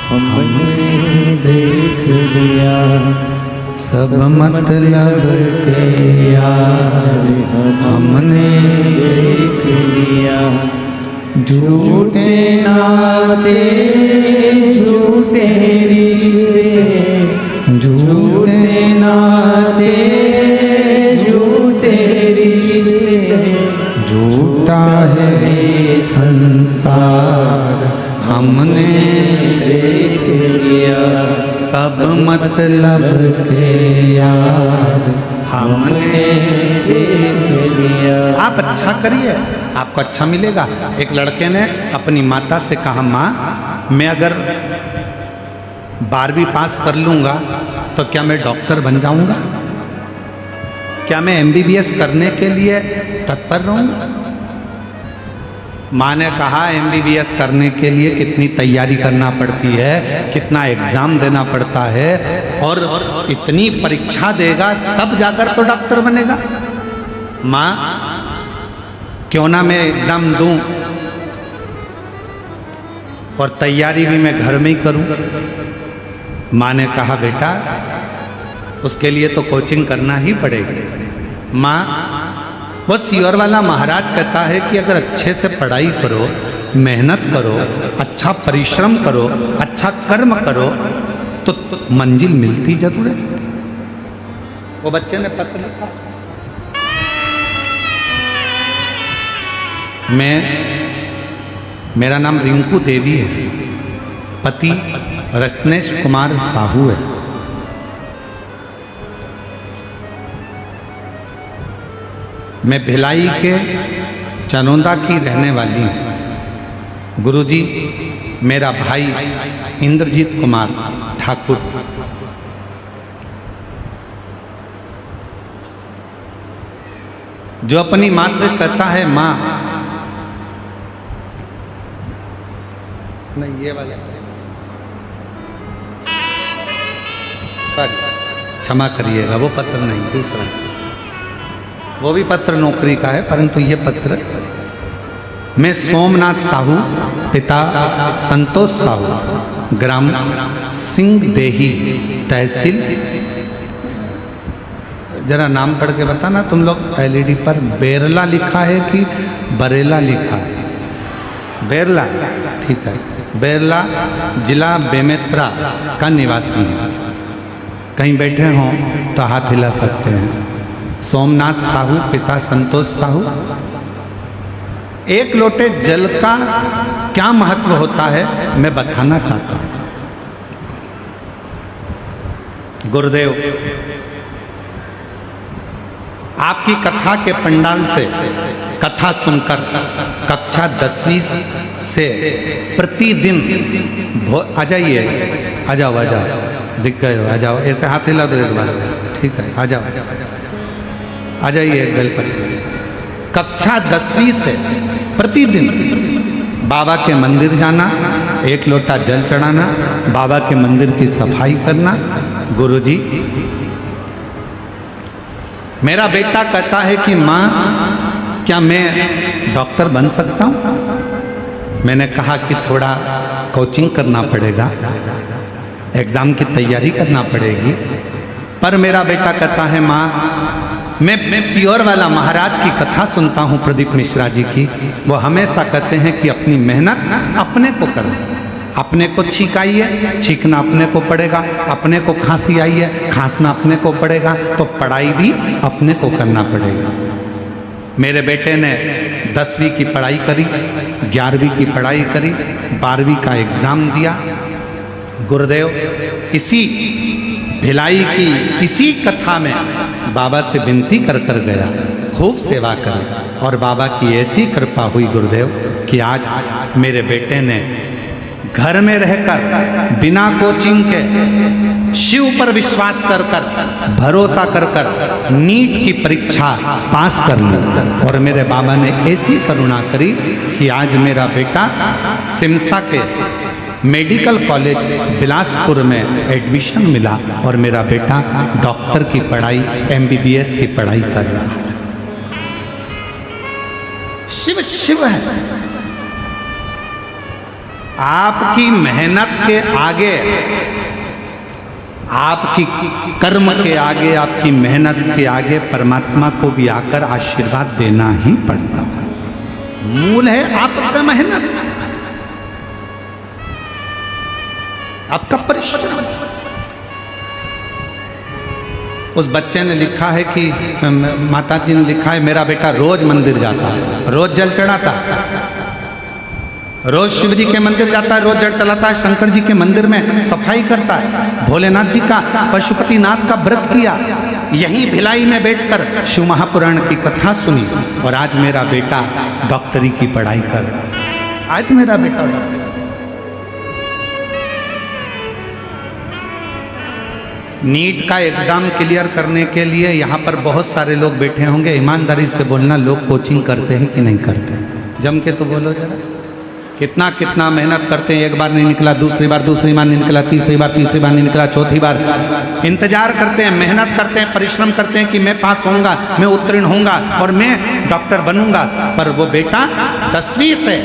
हमने देख लिया सब मतलब के यार, हमने देख लिया झूठे नाते झूठे रिश्ते, झूठे नाते झूठे रिश्ते, झूठा है संसार हमने देख लिया सब मतलब के यार, हमने देख लिया। आप अच्छा करिए, आपको अच्छा मिलेगा। एक लड़के ने अपनी माता से कहा, माँ मैं अगर 12वीं पास कर लूँगा तो क्या मैं डॉक्टर बन जाऊँगा? क्या मैं MBBS करने के लिए तत्पर रहूँगा? माँ ने कहा MBBS करने के लिए कितनी तैयारी करना पड़ती है, कितना एग्जाम देना पड़ता है, और इतनी परीक्षा देगा तब जाकर तो डॉक्टर बनेगा। माँ क्यों ना मैं एग्जाम दूं और तैयारी भी मैं घर में ही करूं। माँ ने कहा बेटा उसके लिए तो कोचिंग करना ही पड़ेगी। माँ वो सियोर वाला महाराज कहता है कि अगर अच्छे से पढ़ाई करो, मेहनत करो, अच्छा परिश्रम करो, अच्छा कर्म करो तो मंजिल मिलती जरूर है। वो बच्चे ने पत्र लिखा, मेरा नाम रिंकू देवी है, पति रत्नेश कुमार साहू है। मैं भिलाई के चनौदा की रहने वाली हूँ। गुरुजी मेरा भाई इंद्रजीत कुमार ठाकुर, जो अपनी माँ से कहता है माँ, नहीं ये वाला, सॉरी क्षमा करिएगा, वो पत्र नहीं दूसरा, वो भी पत्र नौकरी का है, परंतु ये पत्र मैं सोमनाथ साहू, पिता संतोष साहू, ग्राम सिंह देही, तहसील, जरा नाम पढ़ के बताना तुम लोग। LED पर बेरला लिखा है कि बरेला लिखा है? बेरला, ठीक है। बेरला जिला बेमेत्रा का निवासी है। कहीं बैठे हों तो हाथ हिला सकते हैं। सोमनाथ साहू, पिता संतोष साहू। एक लोटे जल का क्या महत्व होता है मैं बताना चाहता हूं। गुरुदेव आपकी कथा के पंडाल से कथा सुनकर कक्षा 10वीं से प्रतिदिन आ जाइए, आ जाओ, आ जाओ, दिख गए हो, आ जाओ, ऐसे हाथ हिला दो एक बार, ठीक है, आ जाओ, आ जाइए बेल पर। कक्षा 10वीं से प्रतिदिन बाबा के मंदिर जाना, एक लोटा जल चढ़ाना, बाबा के मंदिर की सफाई करना। गुरुजी मेरा बेटा कहता है कि माँ क्या मैं डॉक्टर बन सकता हूँ? मैंने कहा कि थोड़ा कोचिंग करना पड़ेगा, एग्जाम की तैयारी करना पड़ेगी। पर मेरा बेटा कहता है माँ मैं सियोर वाला महाराज की कथा सुनता हूँ, प्रदीप मिश्रा जी की, वो हमेशा कहते हैं कि अपनी मेहनत अपने को करो, अपने को छींक आई है, छींकना अपने को पड़ेगा, अपने को खांसी आई है, खांसना अपने को पड़ेगा, तो पढ़ाई भी अपने को करना पड़ेगा। मेरे बेटे ने 10वीं की पढ़ाई करी, 11वीं की पढ़ाई करी, 12वीं का एग्जाम दिया। गुरुदेव इसी भिलाई की इसी कथा में बाबा से विनती कर कर गया, खूब सेवा कर, और बाबा की ऐसी कृपा हुई गुरुदेव कि आज मेरे बेटे ने घर में रहकर बिना कोचिंग के शिव पर विश्वास कर कर, भरोसा कर कर नीट की परीक्षा पास कर ली। और मेरे बाबा ने ऐसी करुणा करी कि आज मेरा बेटा सिमसा के मेडिकल कॉलेज बिलासपुर में एडमिशन मिला और मेरा बेटा डॉक्टर की पढ़ाई, MBBS की पढ़ाई कर रहा है। शिव शिव है। आपकी मेहनत के आगे, आपकी कर्म के आगे, आपकी मेहनत के आगे परमात्मा को भी आकर आशीर्वाद देना ही पड़ता है। मूल है आपका मेहनत, आपका परिश्रम। उस बच्चे ने लिखा है कि माता जी ने लिखा है, मेरा बेटा रोज मंदिर जाता, रोज जल चढ़ाता, रोज शिव जी के मंदिर जाता है, रोज जल चलाता है, शंकर जी के मंदिर में सफाई करता है, भोलेनाथ जी का, पशुपतिनाथ का व्रत किया, यहीं भिलाई में बैठकर शिव महापुराण की कथा सुनी। और आज मेरा बेटा डॉक्टरी की पढ़ाई कर रहा है। आज मेरा बेटा नीट का एग्जाम क्लियर करने के लिए यहाँ पर बहुत सारे लोग बैठे होंगे। ईमानदारी से बोलना, लोग कोचिंग करते हैं कि नहीं करते? जम के तो बोलो जरा। कितना कितना मेहनत करते हैं। एक बार नहीं निकला, दूसरी बार नहीं निकला, तीसरी बार नहीं निकला, चौथी बार इंतजार करते हैं, मेहनत करते हैं, परिश्रम करते हैं कि मैं पास होऊंगा, मैं उत्तीर्ण होऊंगा और मैं डॉक्टर बनूंगा। पर वो बेटा 10वीं से,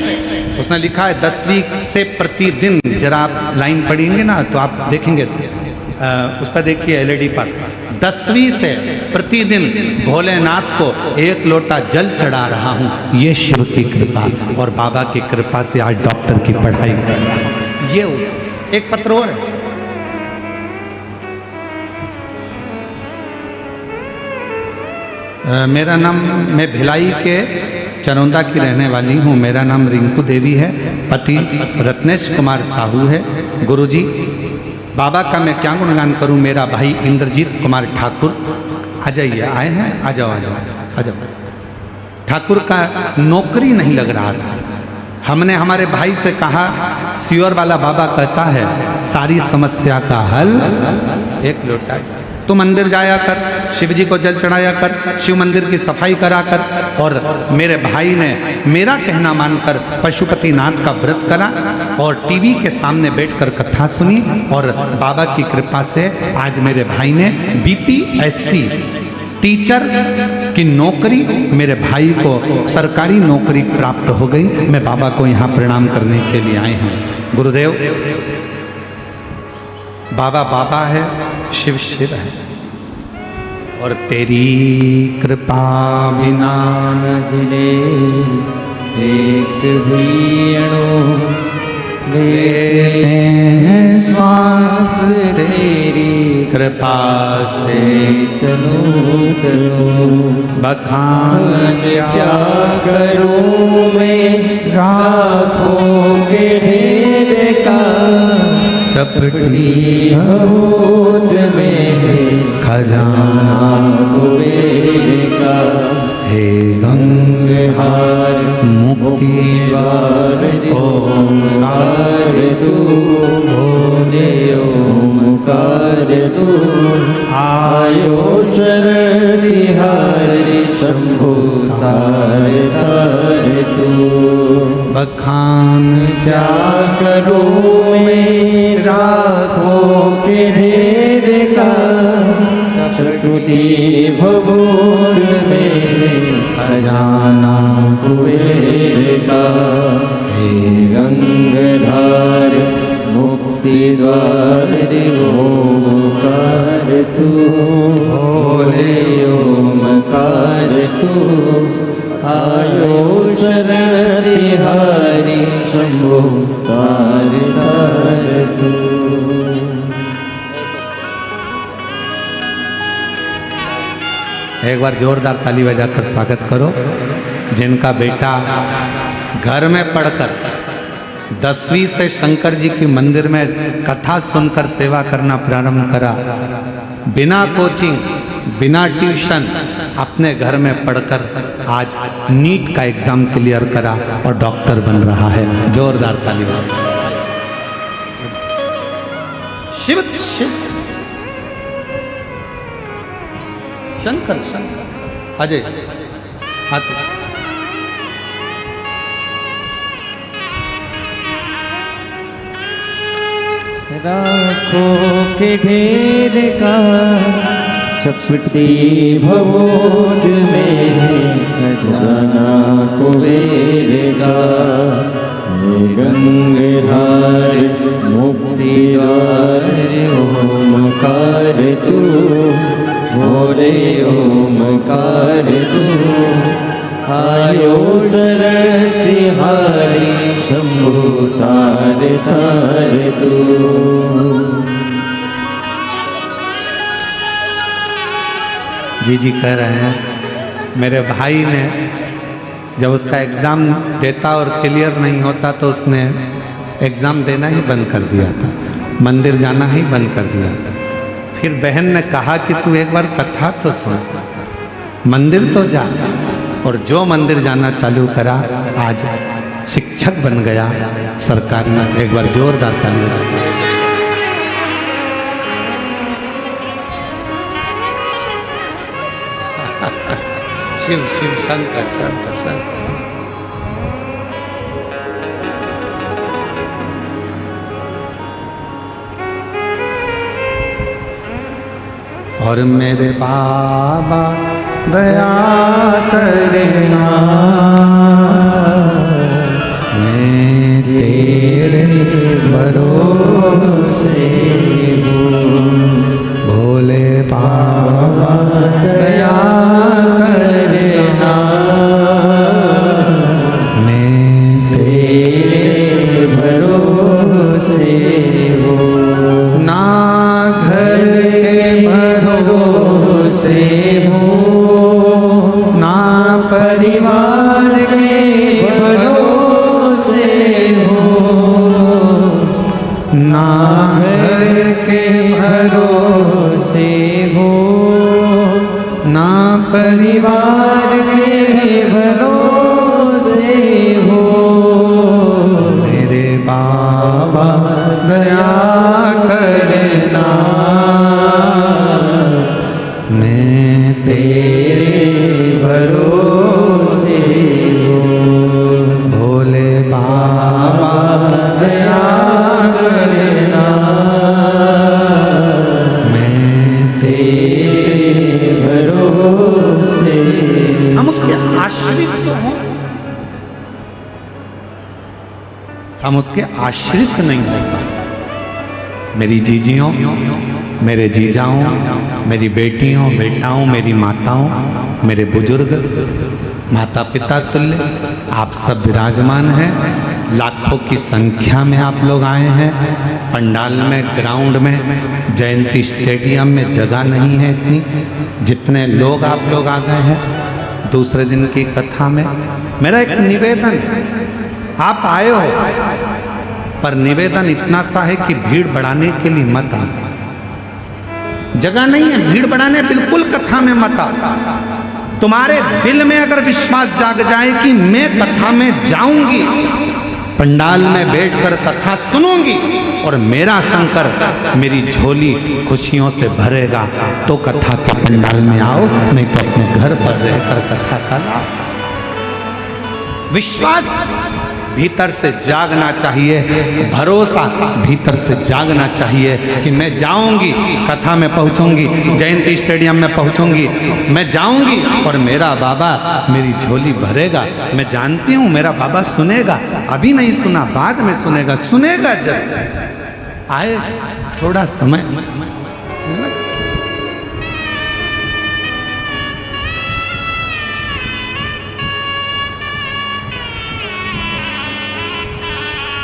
उसने लिखा है 10वीं से प्रतिदिन, जरा आप लाइन पढ़ेंगे ना तो आप देखेंगे, उस पर देखिए LED पर, 10वीं से प्रतिदिन भोलेनाथ को 1 लोटा जल चढ़ा रहा हूँ। ये शिव की कृपा और बाबा की कृपा से आज डॉक्टर की पढ़ाई कर रहा हूँ। ये एक पत्र और है। मेरा नाम, मैं भिलाई के चरौंदा की रहने वाली हूँ। मेरा नाम रिंकू देवी है, पति रत्नेश कुमार साहू है। गुरुजी बाबा का मैं क्या गुणगान करूं। मेरा भाई इंद्रजीत कुमार ठाकुर, आ जाइए, आए हैं, आ जाओ आ जाओ आ जाओ। ठाकुर का नौकरी नहीं लग रहा था। हमने हमारे भाई से कहा, सियोर वाला बाबा कहता है सारी समस्या का हल 1 लोटा जल। तू मंदिर जाया कर, शिव जी को जल चढ़ाया कर, शिव मंदिर की सफाई करा कर। और मेरे भाई ने मेरा कहना मानकर पशुपतिनाथ का व्रत करा और टीवी के सामने बैठकर कथा सुनी। और बाबा की कृपा से आज मेरे भाई ने BPSC टीचर की नौकरी, मेरे भाई को सरकारी नौकरी प्राप्त हो गई। मैं बाबा को यहाँ प्रणाम करने के लिए आए हैं। गुरुदेव, बाबा बाबा है, शिव शिव है, और तेरी कृपा बिना न हिले एक भी अणु, लेते हैं श्वास तेरी कृपा से तनु तनु। बखान क्या करूं मैं राखों के ढेर का, चपटी भूत में खजाना कुबेर का। हे गंगहार मुक्ति द्वार ओंकार तू, बोले ओंकार तू। आयो शरण तिहारी शंभु तार तार तू। बखान क्या करूं मैं राखों के ढेर का, चकुटी भभूत में खजाना कुबेर का। हे गंगधार मुक्ति द्वार ओंकार तू, बोले ओंकार तू। आयो शरण तिहारी शंभु तार तार तू। एक बार जोरदार ताली बजाकर स्वागत करो। जिनका बेटा घर में पढ़कर 10वीं से शंकर जी के मंदिर में कथा सुनकर सेवा करना प्रारंभ करा, बिना कोचिंग, बिना ट्यूशन, अपने घर में पढ़कर आज नीट का एग्जाम क्लियर करा और डॉक्टर बन रहा है। जोरदार ताली। शिव शिव शंकर शंकर अजय हाथ राखों के ढेर का चपटी भवोज में खजाना कुबेरेगा। गंगधार मुक्ति द्वार ओमकार तू, भोले ओमकार तू। आयो शरण तिहारी शंभु तार तार तू। जी कह रहे हैं मेरे भाई ने जब उसका एग्ज़ाम देता और क्लियर नहीं होता तो उसने एग्ज़ाम देना ही बंद कर दिया था, मंदिर जाना ही बंद कर दिया था। फिर बहन ने कहा कि तू एक बार कथा तो सुन, मंदिर तो जा। और जो मंदिर जाना चालू करा आज शिक्षक बन गया सरकारी। एक बार जोरदार ताली। शिव शिव शंकर शंकर शंकर। और मेरे बाबा दया करना, मैं तेरे भरोसे हूँ। भोले बाबा दया करना, मैं तेरे भरोसे हूँ। ना घर के भरोसे हूँ, ना परिवार के भरोसे हूँ, ना घर के भरोसे हूँ, ना परिवार के भरोसे हूँ। मेरे बाबा दया करना, मैं तेरे भरोसे हूँ। भोले बाबा दया करना, मैं तेरे भरोसे। हम उसके आश्रित तो हों, हम उसके आश्रित नहीं होगा। मेरी जीजियों, मेरे जीजाओं, मेरी बेटियों बेटाओं, मेरी माताओं, मेरे बुजुर्ग, माता पिता तुल्य आप सब विराजमान हैं। लाखों की संख्या में आप लोग आए हैं। पंडाल में, ग्राउंड में, जयंती स्टेडियम में जगह नहीं है इतनी जितने लोग आप लोग आ गए हैं दूसरे दिन की कथा में। मेरा एक निवेदन है, आप आए हो पर निवेदन इतना सा है कि भीड़ बढ़ाने के लिए मत आओ। जगह नहीं है भीड़ बढ़ाने, बिल्कुल कथा में मत आओ। तुम्हारे दिल में अगर विश्वास जाग जाए कि मैं कथा में जाऊंगी, पंडाल में बैठकर कथा सुनूंगी और मेरा शंकर मेरी झोली खुशियों से भरेगा, तो कथा के पंडाल में आओ, नहीं तो अपने घर पर रहकर कथा का लाओ। विश्वास भीतर से जागना चाहिए, भरोसा भीतर से जागना चाहिए कि मैं जाऊंगी, कथा में पहुंचूंगी, जयंती स्टेडियम में पहुंचूंगी, मैं जाऊंगी और मेरा बाबा मेरी झोली भरेगा। मैं जानती हूं मेरा बाबा सुनेगा, अभी नहीं सुना बाद में सुनेगा, सुनेगा जब आए थोड़ा समय।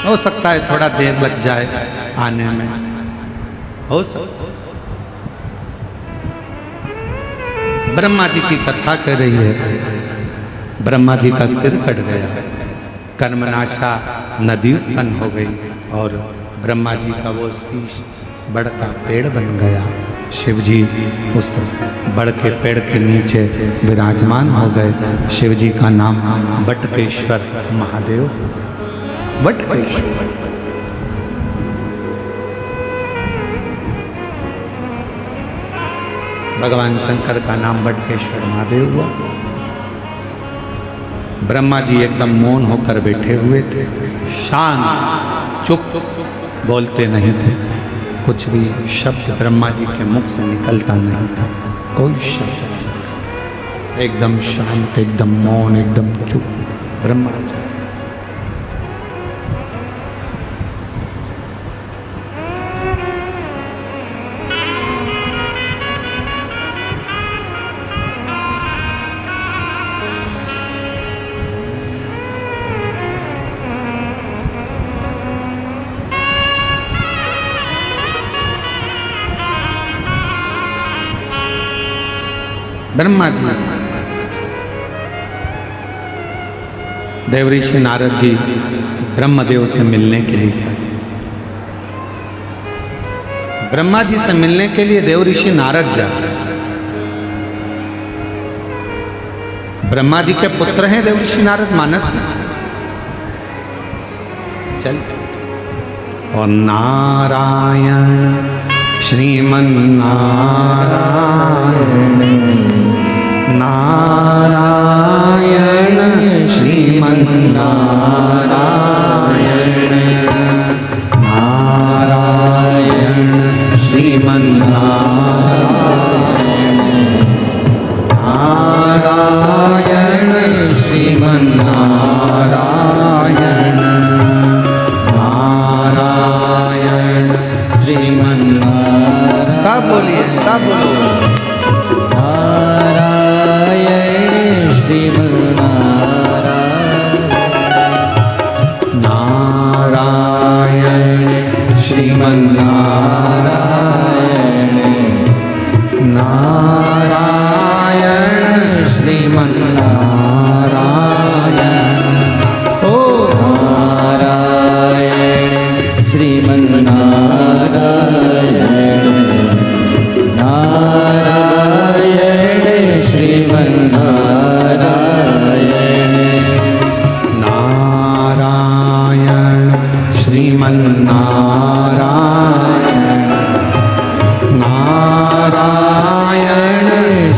हो सकता है थोड़ा देर लग जाए आने में, हो सकता। ब्रह्मा जी की कथा कर रही है। ब्रह्मा जी का सिर कट गया, कर्मनाशा नदी उत्पन्न हो गई और ब्रह्मा जी का वो शीश बढ़ता पेड़ बन गया। शिव जी उस बड़ के पेड़ के नीचे विराजमान हो गए। शिव जी का नाम बटकेश्वर महादेव, बटकेश्वर। भगवान शंकर का नाम बटकेश्वर महादेव हुआ। ब्रह्मा जी एकदम मौन होकर बैठे हुए थे, शांत, चुप, बोलते नहीं थे। कुछ भी शब्द ब्रह्मा जी के मुख से निकलता नहीं था, कोई शब्द, एकदम शांत, एकदम मौन, एकदम चुप ब्रह्मा जी। ब्रह्मा जी, देवऋषि नारद जी ब्रह्मदेव से मिलने के लिए गए। ब्रह्मा जी से मिलने के लिए देवऋषि नारद जाते। ब्रह्मा जी के पुत्र हैं देवऋषि नारद, मानस में चल। और नारायण श्रीमन नारायण, नारायण श्रीमन नारायण, नारायण श्रीमन नारायण, नारायण श्रीमन नारायण, नारायण श्रीमन नारायण। सब बोलिए, सब बोलो। नारायण श्रीमन नारायण, नारायण श्रीमन नारायण, नारायण श्रीमन नारायण। ओ नारायण श्रीमन नारायण, नारायण श्रीमन नारायण, नारायण श्रीमन नारायण, नारायण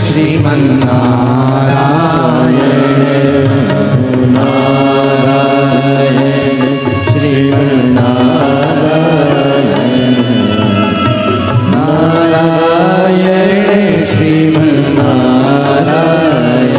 श्रीमन नारायण, नारायण श्रीमन नारायण, नारायण श्रीमन नारायण।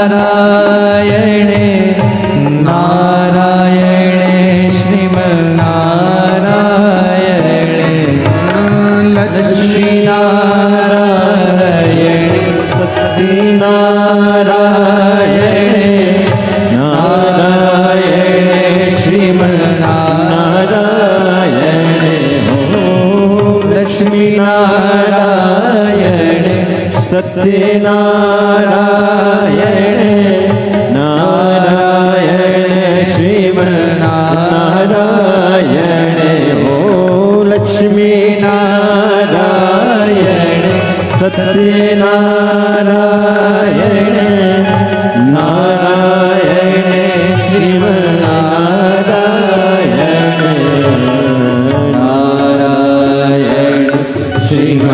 नारायण नारायण श्रीमन नारायण, लक्ष्मी नारायण सत्यनारायण, नारायण श्रीमन नारायण, लक्ष्मी नारायण सत्यनारायण, नारायण सत्यनारायण नारायण श्रीमन्नारायण नारायण श्रीमन्नारायण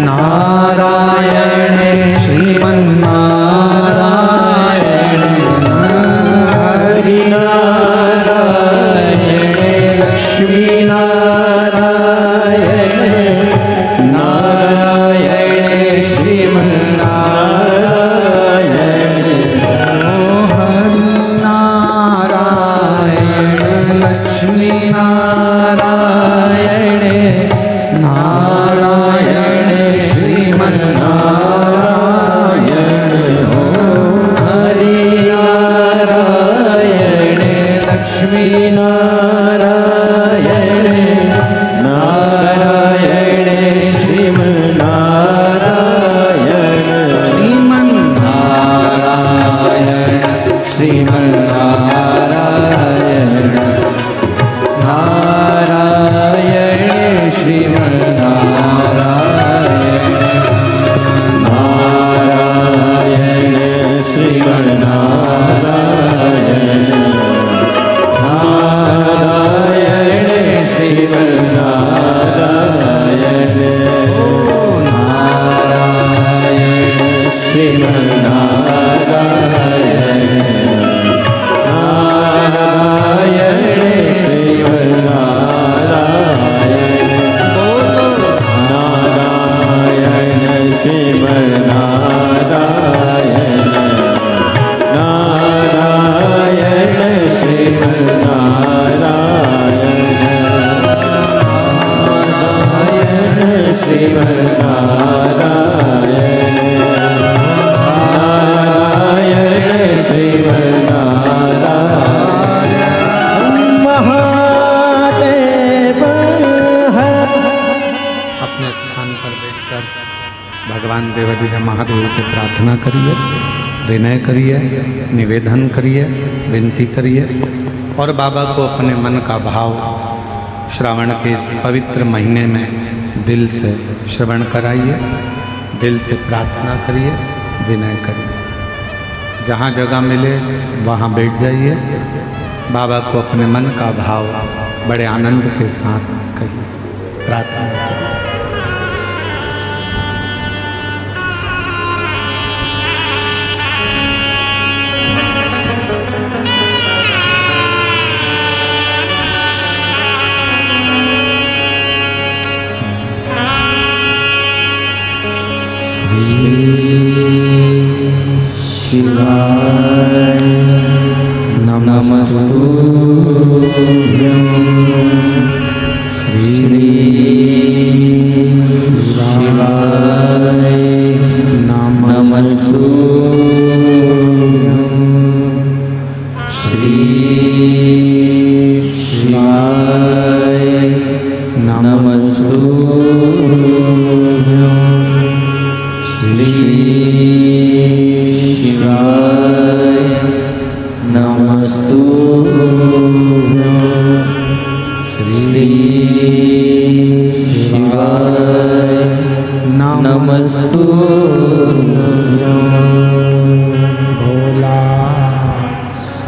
नारायण श्रीमन्नारायण नारायण श्रीमन्नारायण नारायण श्रीमन्नारायण भगवान देवाधिदेव महादेव से प्रार्थना करिए, विनय करिए, निवेदन करिए, विनती करिए और बाबा को अपने मन का भाव श्रावण के इस पवित्र महीने में दिल से श्रवण कराइए, दिल से प्रार्थना करिए, विनय करिए। जहाँ जगह मिले वहाँ बैठ जाइए, बाबा को अपने मन का भाव बड़े आनंद के साथ कहिए, प्रार्थना करिए।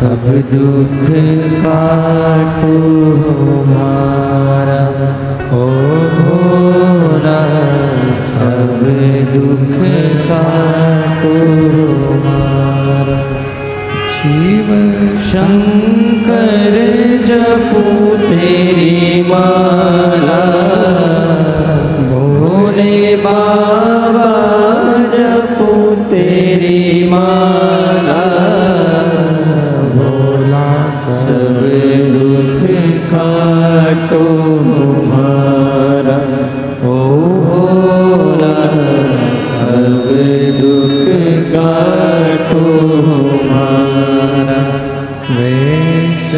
सब दुख काटो हमारा ओ भोला, सब दुख काटो हमारा। शिव शंकर जपो तेरी माला, भोले बाबा जपो तेरी माला, भोला सब दुख काटो हमारा ओ भोला, सब दुख काटो हमारा। वेश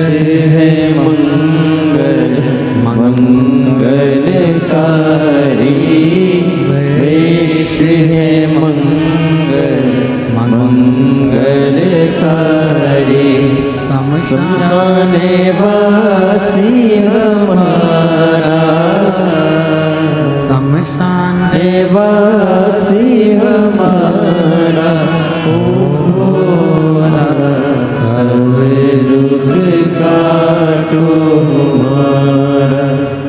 है मंगल मंगलकारी, वेश है मंगल मंगलकारी। शमशाने वासी हमारा, शमशाने वासी हमारा ओ भोला, सब दुख काटो हमारा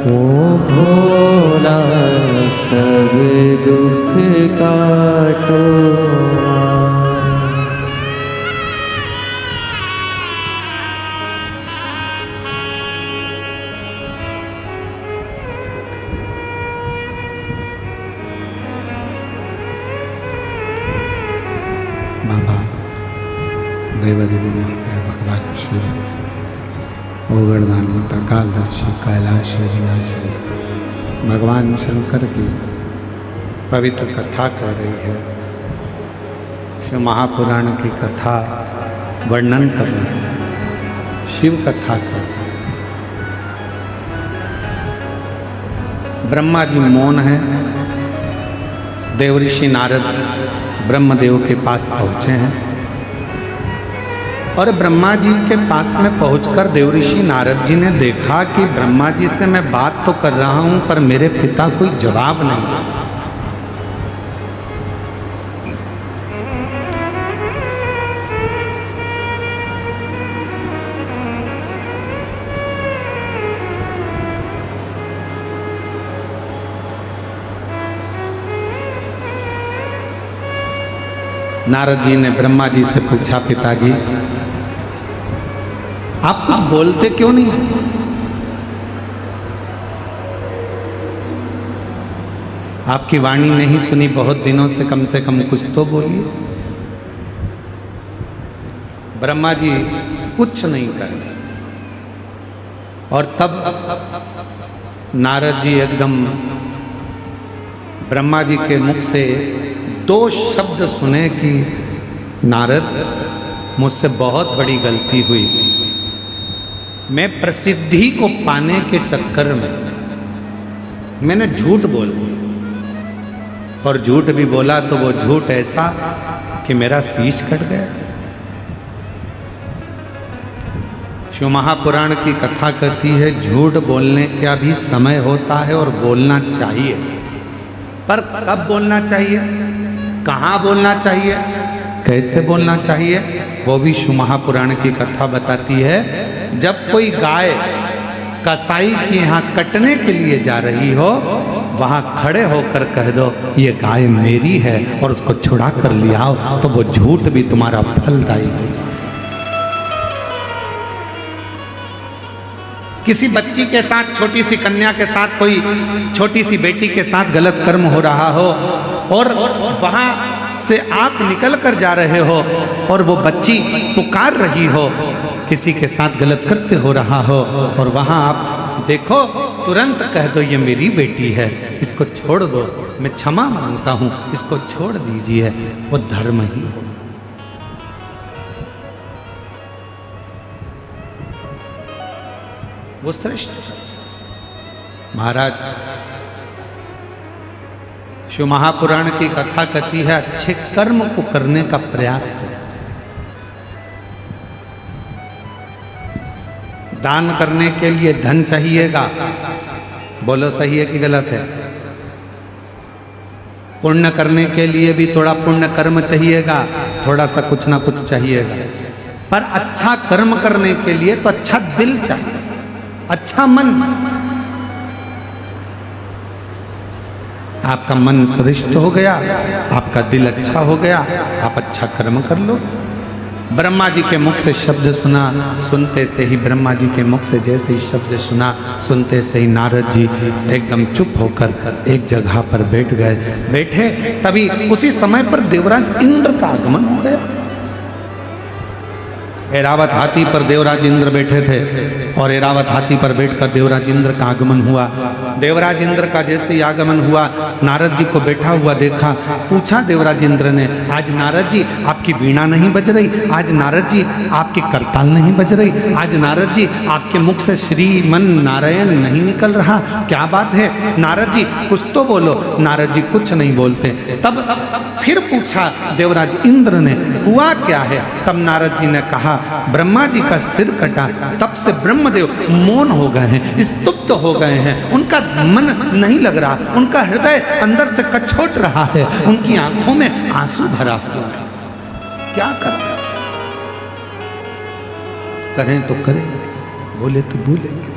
ओ भोला, सब दुख काटो हमारा। बाबा देवदेव भगवान शिव ओगड़दान त्रिकालदर्शी कैलाश विनाशी भगवान शंकर की पवित्र कथा कह रही है। शिव महापुराण की कथा वर्णन कर रही है, शिव कथा कर रही है। ब्रह्मा जी मौन है। देवऋषि नारद ब्रह्मदेव के पास पहुंचे हैं और ब्रह्मा जी के पास में पहुंचकर देवऋषि नारद जी ने देखा कि ब्रह्मा जी से मैं बात तो कर रहा हूं पर मेरे पिता कोई जवाब नहीं दे। नारद जी ने ब्रह्मा जी से पूछा, पिताजी आप कुछ बोलते क्यों नहीं? आपकी वाणी नहीं सुनी बहुत दिनों से कम कुछ तो बोलिए। ब्रह्मा जी कुछ नहीं कर रहे और तब नारद जी एकदम ब्रह्मा जी के मुख से दो शब्द सुने कि नारद मुझसे बहुत बड़ी गलती हुई। मैं प्रसिद्धि को पाने के चक्कर में मैंने झूठ बोल दिया और झूठ भी बोला तो वो झूठ ऐसा कि मेरा शीश कट गया। शिव महापुराण की कथा कहती है झूठ बोलने का भी समय होता है और बोलना चाहिए, पर कब बोलना चाहिए, कहाँ बोलना चाहिए, कैसे बोलना चाहिए, वो भी शिव महापुराण की कथा बताती है। जब कोई गाय कसाई के यहाँ कटने के लिए जा रही हो, वहां खड़े होकर कह दो ये गाय मेरी है और उसको छुड़ा कर ले आओ, तो वो झूठ भी तुम्हारा फलदायी हो जाए। किसी बच्ची के साथ, छोटी सी कन्या के साथ, कोई छोटी सी बेटी के साथ गलत कर्म हो रहा हो और वहां से आप निकल कर जा रहे हो और वो बच्ची पुकार रही हो, किसी के साथ गलत कृत्य हो रहा हो और वहां आप देखो, तुरंत कह दो ये मेरी बेटी है, इसको छोड़ दो, मैं क्षमा मांगता हूं, इसको छोड़ दीजिए, वो धर्म ही हो। वो श्रेष्ठ महाराज। शिव महापुराण की कथा कहती है अच्छे कर्म को करने का प्रयास करें। दान करने के लिए धन चाहिएगा, बोलो सही है कि गलत है? पुण्य करने के लिए भी थोड़ा पुण्य कर्म चाहिएगा, थोड़ा सा कुछ ना कुछ चाहिएगा। पर अच्छा कर्म करने के लिए तो अच्छा दिल चाहिए, अच्छा मन। आपका मन श्रेष्ठ हो गया, आपका दिल अच्छा हो गया, आप अच्छा कर्म कर लो। ब्रह्मा जी के मुख से शब्द सुना, सुनते से ही ब्रह्मा जी के मुख से जैसे ही शब्द सुना, सुनते से ही नारद जी एकदम चुप होकर एक जगह पर बैठे। तभी उसी समय पर देवराज इंद्र का आगमन हो गया। ऐरावत हाथी पर देवराज इंद्र बैठे थे और ऐरावत हाथी पर बैठकर देवराज इंद्र का आगमन हुआ। देवराज इंद्र का जैसे ही आगमन हुआ, नारद जी को बैठा हुआ देखा, पूछा देवराज इंद्र ने, आज नारद जी आपकी वीणा नहीं बज रही, आज नारद जी आपकी करताल नहीं बज रही, आज नारद जी आपके मुख से श्रीमन नारायण नहीं निकल रहा, क्या बात है? नारद जी कुछ तो बोलो। नारद जी कुछ नहीं बोलते। तब फिर पूछा देवराज इंद्र ने, हुआ क्या है? तब नारद जी ने कहा, ब्रह्मा जी का सिर कटा, तब से ब्रह्मदेव मौन हो गए हैं, स्तब्ध हो गए हैं, उनका मन नहीं लग रहा, उनका हृदय अंदर से कछोट रहा है, उनकी आंखों में आंसू भरा हुआ है। क्या करें? करें तो करें, बोले तो बोलेंगे,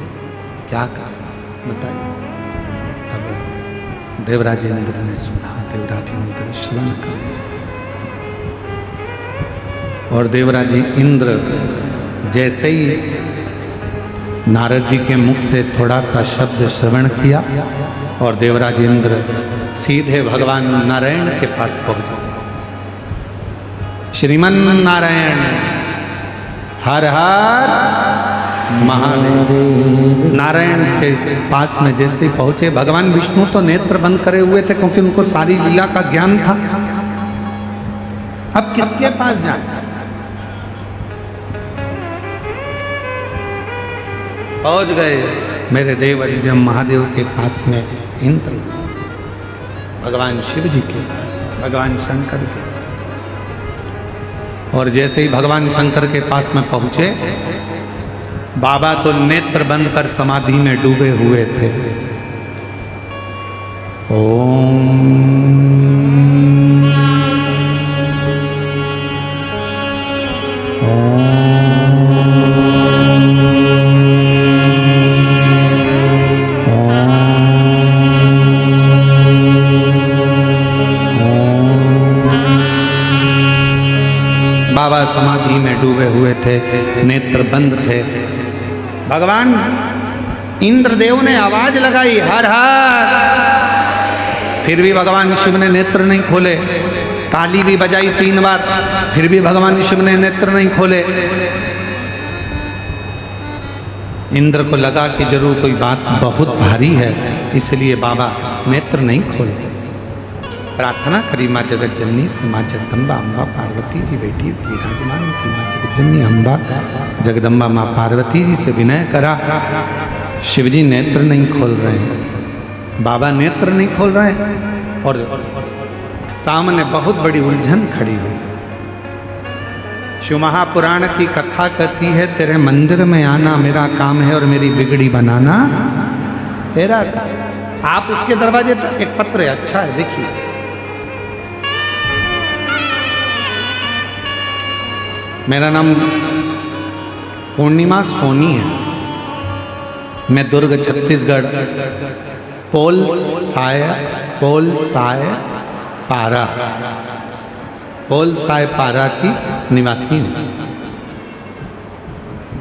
क्या करें बताइए? तब देवराज इंद्र ने सुना, देवराज इंद्र श्रवण करें। और देवराज इंद्र जैसे ही नारद जी के मुख से थोड़ा सा शब्द श्रवण किया और देवराज इंद्र सीधे भगवान नारायण के पास पहुंचे। श्रीमन नारायण हर हर महादेव। नारायण के पास में जैसे ही पहुंचे, भगवान विष्णु तो नेत्र बंद करे हुए थे क्योंकि उनको सारी लीला का ज्ञान था। अब किसके पास जाए? पहुंच गए मेरे देव अधिदेव महादेव के पास में इंद्र, भगवान शिव जी के पास, भगवान शंकर के पास। और जैसे ही भगवान शंकर के पास में पहुंचे, बाबा तो नेत्र बंद कर समाधि में डूबे हुए थे। बाबा समाधि में डूबे हुए थे, नेत्र बंद थे। भगवान इंद्रदेव ने आवाज लगाई, हर हर। फिर भी भगवान शिव ने नेत्र नहीं खोले। ताली भी बजाई 3 बार, फिर भी भगवान शिव ने नेत्र नहीं खोले। इंद्र को लगा कि जरूर कोई बात बहुत भारी है, इसलिए बाबा नेत्र नहीं खोले। प्रार्थना करी माँ जगत जननी से, माँ जगदम्बा अम्बा पार्वती जी बैठी विराजमान थी। माँ जगत जननी अम्बा जगदम्बा माँ पार्वती जी से विनय करा, शिवजी नेत्र नहीं खोल रहे हैं, बाबा नेत्र नहीं खोल रहे हैं। और सामने बहुत बड़ी उलझन खड़ी हुई। शिव महापुराण की कथा कहती है, तेरे मंदिर में आना मेरा काम है और मेरी बिगड़ी बनाना तेरा काम। आप उसके दरवाजे तक, एक पत्र है, अच्छा है, देखिए। मेरा नाम पूर्णिमा सोनी है, मैं दुर्ग छत्तीसगढ़ पोल साय पारा की निवासी हूँ।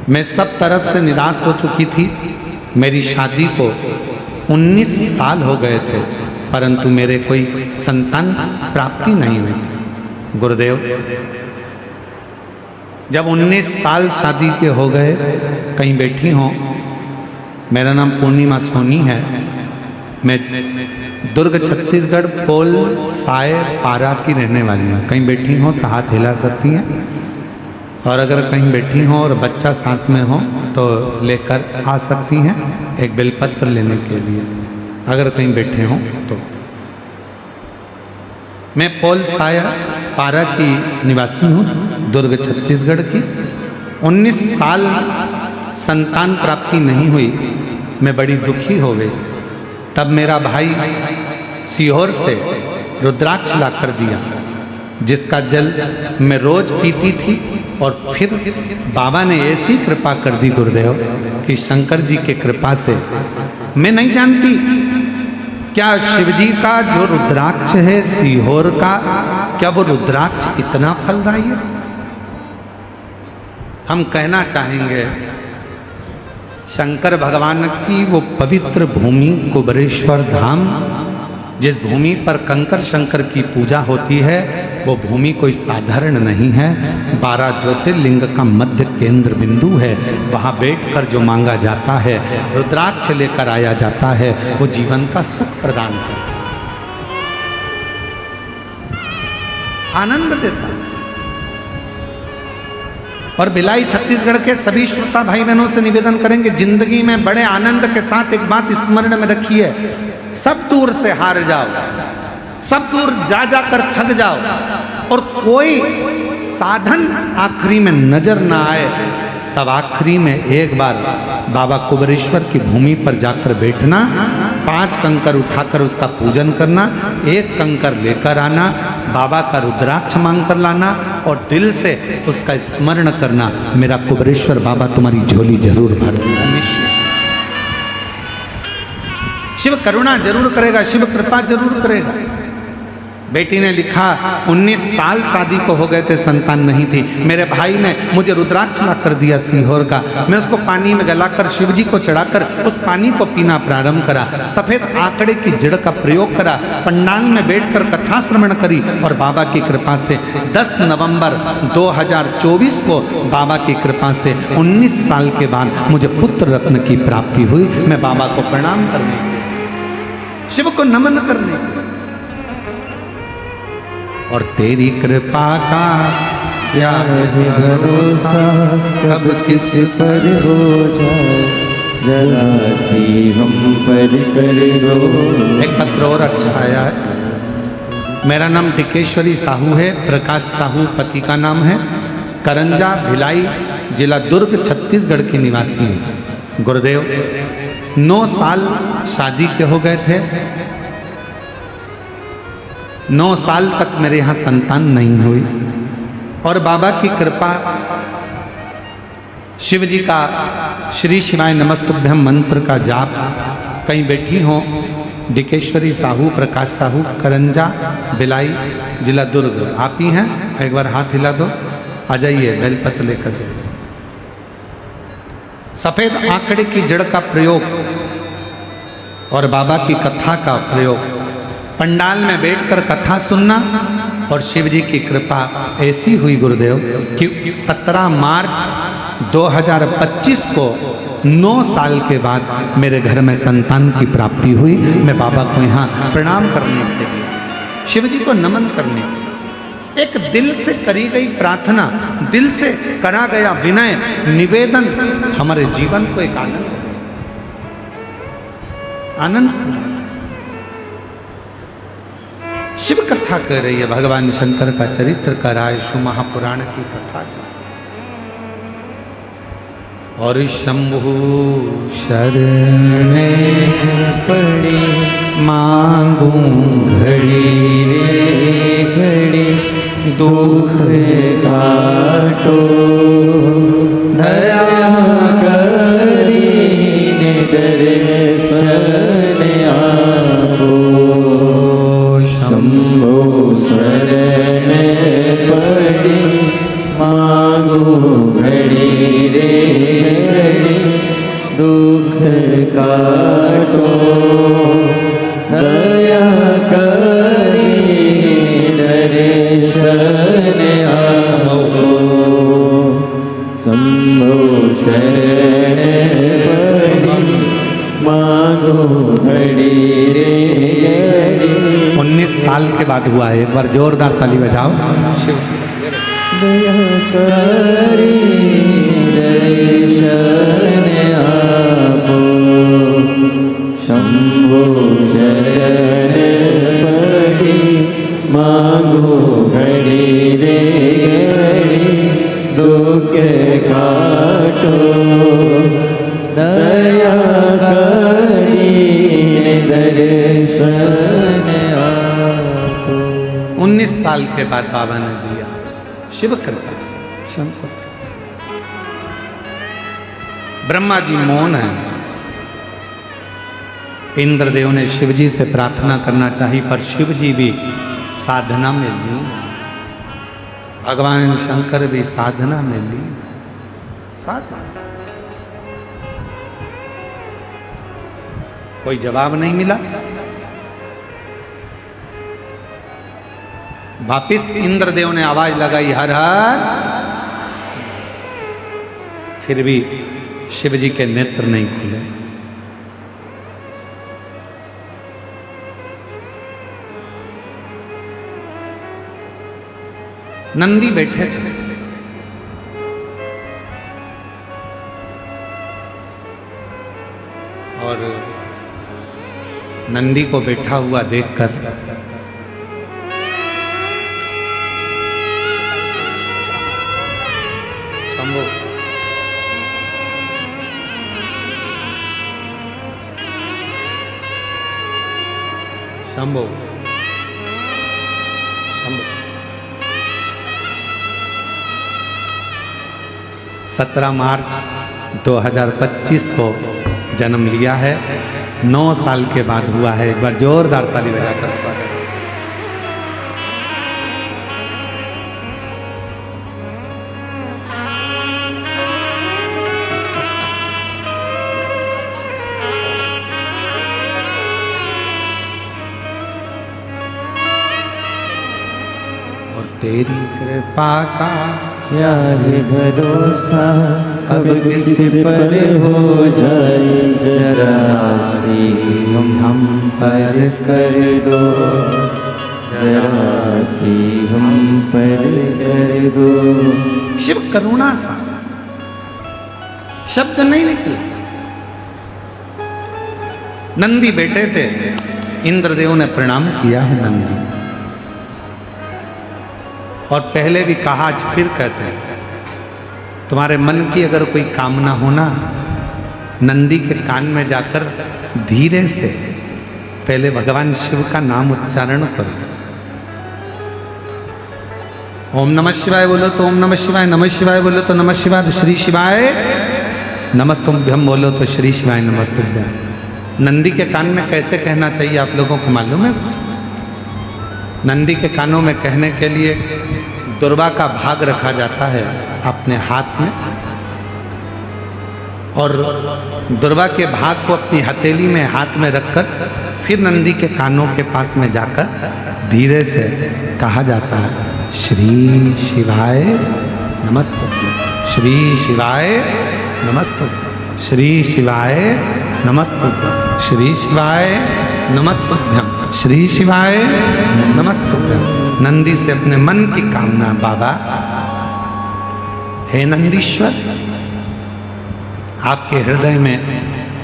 मैं सब तरफ से निराश हो चुकी थी। मेरी शादी को 19 साल हो गए थे, परंतु मेरे कोई संतान प्राप्ति नहीं हुई थी। गुरुदेव, जब 19 साल शादी के हो गए, कहीं बैठी हो, मेरा नाम पूर्णिमा सोनी है, मैं दुर्ग छत्तीसगढ़ पोल साय पारा की रहने वाली हूँ। कहीं बैठी हो तो हाथ हिला सकती हैं, और अगर कहीं बैठी हो और बच्चा साथ में हो तो लेकर आ सकती हैं एक बेलपत्र लेने के लिए, अगर कहीं बैठे हो तो। मैं पोल साय पारा की निवासी हूँ, दुर्ग छत्तीसगढ़ की। 19 साल संतान प्राप्ति नहीं हुई, मैं बड़ी दुखी हो गई। तब मेरा भाई सीहोर से रुद्राक्ष ला कर दिया, जिसका जल मैं रोज पीती थी और फिर बाबा ने ऐसी कृपा कर दी गुरुदेव कि शंकर जी के कृपा से, मैं नहीं जानती क्या शिव जी का जो रुद्राक्ष है सीहोर का, क्या वो रुद्राक्ष इतना फलदायी है? हम कहना चाहेंगे शंकर भगवान की वो पवित्र भूमि कुबरेश्वर धाम, जिस भूमि पर कंकर शंकर की पूजा होती है, वो भूमि कोई साधारण नहीं है। 12 ज्योतिर्लिंग का मध्य केंद्र बिंदु है। वहाँ बैठकर जो मांगा जाता है, रुद्राक्ष लेकर आया जाता है, वो जीवन का सुख प्रदान करता है, आनंद देता है। और भिलाई छत्तीसगढ़ के सभी श्रोता भाई बहनों से निवेदन करेंगे, जिंदगी में बड़े आनंद के साथ एक बात स्मरण में रखिए, सब दूर से हार जाओ, सब दूर जा जाकर थक जाओ, और कोई साधन आखिरी में नजर ना आए, तब आखिरी में एक बार बाबा कुबरेश्वर की भूमि पर जाकर बैठना, 5 कंकर उठाकर उसका पूजन करना, 1 कंकर लेकर आना, बाबा का रुद्राक्ष मांग कर लाना और दिल से उसका स्मरण करना, मेरा कुबरेश्वर बाबा तुम्हारी झोली जरूर भर देगा। शिव करुणा जरूर करेगा, शिव कृपा जरूर करेगा। बेटी ने लिखा 19 साल शादी को हो गए थे, संतान नहीं थी, मेरे भाई ने मुझे रुद्राक्ष ला कर दिया सीहोर का, मैं उसको पानी में गलाकर शिव जी को चढ़ाकर उस पानी को पीना प्रारंभ करा, सफेद आंकड़े की जड़ का प्रयोग करा, पंडाल में बैठकर कथा श्रवण करी, और बाबा की कृपा से 10 नवंबर 2024 को बाबा की कृपा से 19 साल के बाद मुझे पुत्र रत्न की प्राप्ति हुई। मैं बाबा को प्रणाम करने, शिव को नमन करने, और तेरी कृपा का क्या है भरोसा, कब किस पर हो जाए, जरा सी हम पर कर दो। एक पत्र और अच्छा आया है। मेरा नाम टिकेश्वरी साहू है, प्रकाश साहू पति का नाम है, करंजा भिलाई जिला दुर्ग छत्तीसगढ़ के निवासी हैं। गुरुदेव 9 साल शादी के हो गए थे, 9 साल तक मेरे यहाँ संतान नहीं हुई, और बाबा की कृपा, शिव जी का श्री शिवाय नमस्तुभ्यम मंत्र का जाप, कहीं बैठी हो, डिकेश्वरी साहू, प्रकाश साहू, करंजा भिलाई जिला दुर्ग, आप ही हैं? एक बार हाथ हिला दो, आ जाइए, बेलपत्र लेकर जाइए। सफेद आंकड़े की जड़ का प्रयोग और बाबा की कथा का प्रयोग, पंडाल में बैठकर कथा सुनना, और शिव जी की कृपा ऐसी हुई गुरुदेव कि 17 मार्च 2025 को 9 साल के बाद मेरे घर में संतान की प्राप्ति हुई। मैं बाबा को यहाँ प्रणाम करने के लिए, शिव जी को नमन करने के लिए, एक दिल से करी गई प्रार्थना, दिल से करा गया विनय निवेदन हमारे जीवन को एक आनंद शिव कथा कर रही है, भगवान शंकर का चरित्र कर रहा है, शिव महापुराण की कथा की। और शंभु शरणे पड़ी मांगू घड़ी रे घड़ी, दुख काटो दया करी, दर्शन आपो, शंभो शरण पड़ी मांगो घड़ी रे घड़ी, दुख काटो दया करी, दर्शन आपो, शंभो शरण पड़ी मांगो घड़ी रे घड़ी। 19 साल के बाद हुआ है, एक बार जोरदार ताली बजाओ। शिव दया करी, दर्शन आपो, शंभो शरण पड़ी मांगो घड़ी रे घड़ी, दुख काटो दया करी, दर्शन आपो। 19 साल के बाद बाबा ने दिया, शिव कृपा, शंकर। ब्रह्मा जी मौन है। इंद्रदेव ने शिव जी से प्रार्थना करना चाहिए, पर शिव जी भी साधना में लीन, भगवान शंकर भी साधना में लीन। साधना, कोई जवाब नहीं मिला। वापिस इंद्रदेव ने आवाज लगाई, हर हर। फिर भी शिव जी के नेत्र नहीं खुले। नंदी बैठे थे, और नंदी को बैठा हुआ देखकर शंभो शंभो शंभो 17 मार्च 2025 को जन्म लिया है। 9 साल के बाद हुआ है। एक बार जोरदार ताली बजाकर स्वागत। और तेरी कृपा का क्या है भरोसा, कब किस पर हो जाए जरा सी हम पर कर दो, जरा सी हम पर कर दो। शिव करुणा सा शब्द नहीं निकले। नंदी बैठे थे, इंद्रदेव ने प्रणाम किया है नंदी, और पहले भी कहा, आज फिर कहते हैं, तुम्हारे मन की अगर कोई कामना हो ना, नंदी के कान में जाकर धीरे से पहले भगवान शिव का नाम उच्चारण करो। ओम नमः शिवाय बोलो तो ओम नमः शिवाय, नमः शिवाय बोलो तो नमः शिवाय, तो श्री शिवाय नमस्तुभ्यम बोलो तो श्री शिवाय नमस्तुभ्यम। नंदी के कान में कैसे कहना चाहिए आप लोगों को मालूम है कुछ? नंदी के कानों में कहने के लिए दुर्वा का भाग रखा जाता है अपने हाथ में, और दुर्वा के भाग को अपनी हथेली में हाथ में रखकर फिर नंदी के कानों के पास में जाकर धीरे से कहा जाता है, श्री शिवाय नमस्तुभ्यं, श्री शिवाय नमस्तुभ्यं, श्री शिवाय नमस्तुभ्यं, श्री शिवाय नमस्तुभ्यं, श्री शिवाय नमस्तुभ्यं। नंदी से अपने मन की कामना, बाबा हे नंदीश्वर, आपके हृदय में,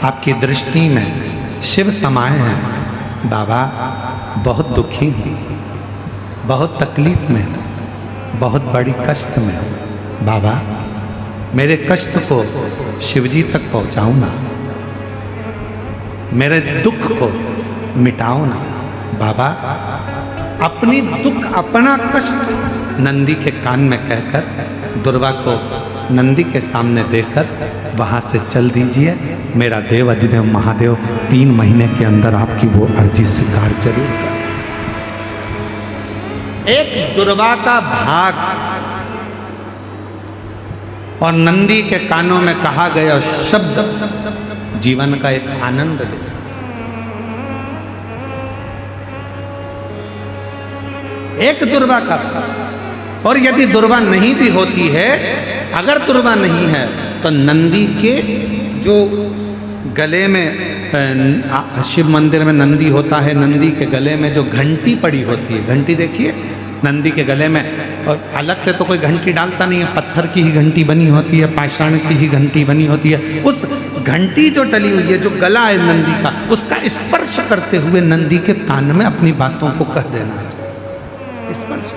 आपकी दृष्टि में शिव समाये हैं। बाबा बहुत दुखी हूँ, बहुत तकलीफ में, बहुत बड़ी कष्ट में। बाबा मेरे कष्ट को शिवजी तक पहुँचाओ ना, मेरे दुख को मिटाओ ना। बाबा अपनी दुख, अपना कष्ट नंदी के कान में कहकर दुर्वा को नंदी के सामने देकर वहां से चल दीजिए। मेरा देव अधिदेव महादेव 3 महीने के अंदर आपकी वो अर्जी स्वीकार जरूर कर। एक दुर्वा का भाग और नंदी के कानों में कहा गया शब्द जीवन का एक आनंद दे। एक दुर्वा का, और यदि दुर्वा नहीं भी होती है, अगर दुर्वा नहीं है तो नंदी के जो गले में, शिव मंदिर में नंदी होता है, नंदी के गले में जो घंटी पड़ी होती है, घंटी देखिए नंदी के गले में, और अलग से तो कोई घंटी डालता नहीं है, पत्थर की ही घंटी बनी होती है, पाषाण की ही घंटी बनी होती है। उस घंटी जो डली हुई है, जो गला है नंदी का, उसका स्पर्श करते हुए नंदी के कान में अपनी बातों को कह देना चाहिए। स्पर्श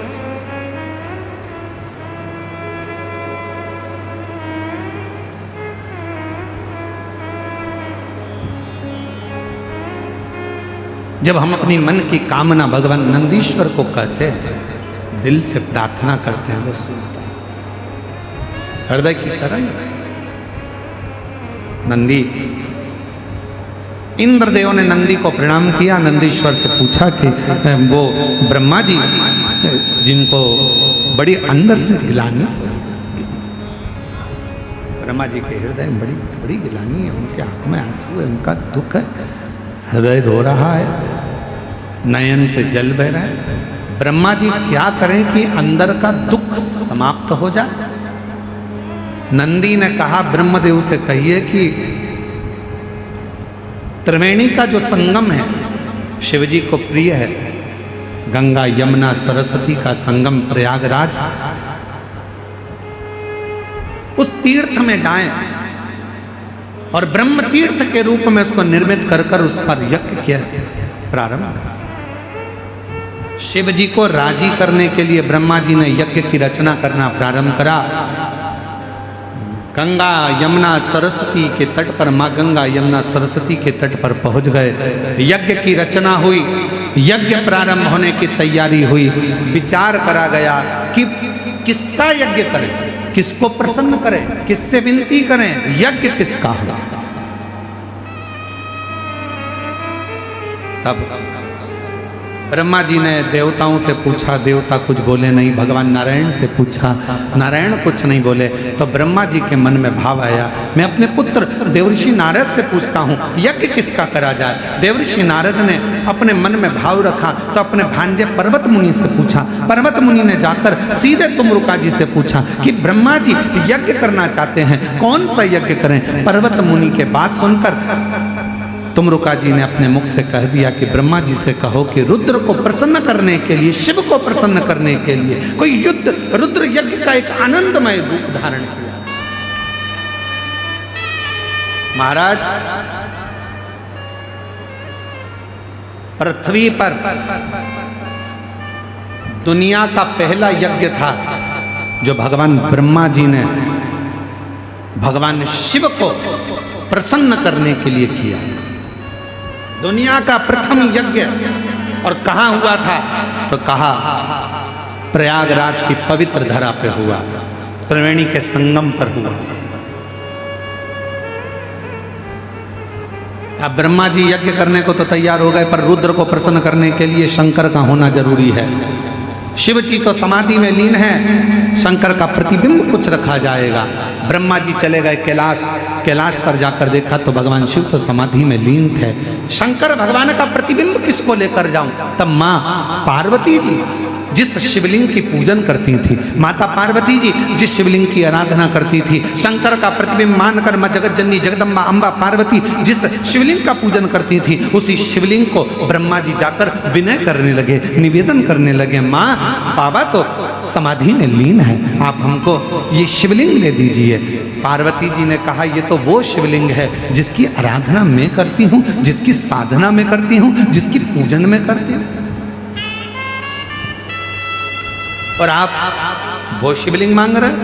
जब हम अपनी मन की कामना भगवान नंदीश्वर को कहते हैं, दिल से प्रार्थना करते हैं, वो सुनता है। हृदय की तरंग। नंदी, इंद्रदेव ने नंदी को प्रणाम किया, नंदीश्वर से पूछा कि वो ब्रह्मा जी जिनको बड़ी अंदर से गिलानी, ब्रह्मा जी के हृदय में बड़ी बड़ी गिलानी है, उनके आंख में आंसू है, उनका दुख है, हृदय रो रहा है, नयन से जल बह रहा है। ब्रह्मा जी क्या करें कि अंदर का दुख समाप्त हो जाए? नंदी ने कहा ब्रह्मदेव से कहिए कि त्रिवेणी का जो संगम है शिवजी को प्रिय है, गंगा यमुना सरस्वती का संगम प्रयागराज, उस तीर्थ में जाएं और ब्रह्म तीर्थ के रूप में उसको निर्मित कर कर उस पर यज्ञ किया प्रारंभ। शिव जी को राजी करने के लिए ब्रह्मा जी ने यज्ञ की रचना करना प्रारंभ करा। गंगा यमुना सरस्वती के तट पर, माँ गंगा यमुना सरस्वती के तट पर पहुंच गए, यज्ञ की रचना हुई, यज्ञ प्रारंभ होने की तैयारी हुई। विचार करा गया कि किसका यज्ञ करें, किसको प्रसन्न करें, किससे विनती करें, यज्ञ किसका होगा। तब ब्रह्मा जी ने देवताओं से पूछा, देवता कुछ बोले नहीं। भगवान नारायण से पूछा, नारायण कुछ नहीं बोले। तो ब्रह्मा जी के मन में भाव आया, मैं अपने पुत्र देवऋषि नारद से पूछता हूँ यज्ञ किसका करा जाए। देवऋषि नारद ने अपने मन में भाव रखा तो अपने भांजे पर्वत मुनि से पूछा। पर्वत मुनि ने जाकर सीधे तुमरुका जी से पूछा कि ब्रह्मा जी यज्ञ करना चाहते हैं, कौन सा यज्ञ करें। पर्वत मुनि के बात सुनकर तुमरुका जी ने अपने मुख से कह दिया कि ब्रह्मा जी से कहो कि रुद्र को प्रसन्न करने के लिए, शिव को प्रसन्न करने के लिए कोई युद्ध, रुद्र यज्ञ का एक आनंदमय रूप धारण किया। महाराज, पृथ्वी पर दुनिया का पहला यज्ञ था जो भगवान ब्रह्मा जी ने भगवान शिव को प्रसन्न करने के लिए किया। दुनिया का प्रथम यज्ञ, और कहाँ हुआ था तो कहा प्रयागराज की पवित्र धरा पे हुआ, त्रिवेणी के संगम पर हुआ। अब ब्रह्मा जी यज्ञ करने को तो तैयार हो गए, पर रुद्र को प्रसन्न करने के लिए शंकर का होना जरूरी है। शिव जी तो समाधि में लीन है, शंकर का प्रतिबिंब कुछ रखा जाएगा। ब्रह्मा जी चले गए कैलाश, कैलाश पर जाकर देखा तो भगवान शिव तो समाधि में लीन थे। शंकर भगवान का प्रतिबिंब किसको लेकर जाऊं? तब माँ पार्वती जी जिस शिवलिंग की पूजन करती थी, माता पार्वती जी जिस शिवलिंग की आराधना करती थी, शंकर का प्रतिबिंब मानकर मां जगत जननी जगदम्बा अम्बा पार्वती जिस शिवलिंग का पूजन करती थी, उसी शिवलिंग को ब्रह्मा जी जाकर विनय करने लगे, निवेदन करने लगे, माँ बाबा तो समाधि में लीन है, आप हमको ये शिवलिंग दे दीजिए। पार्वती जी ने कहा ये तो वो शिवलिंग है जिसकी आराधना मैं करती हूँ, जिसकी साधना मैं करती हूँ, जिसकी पूजन मैं करती हूँ, और आप वो शिवलिंग मांग रहे हैं।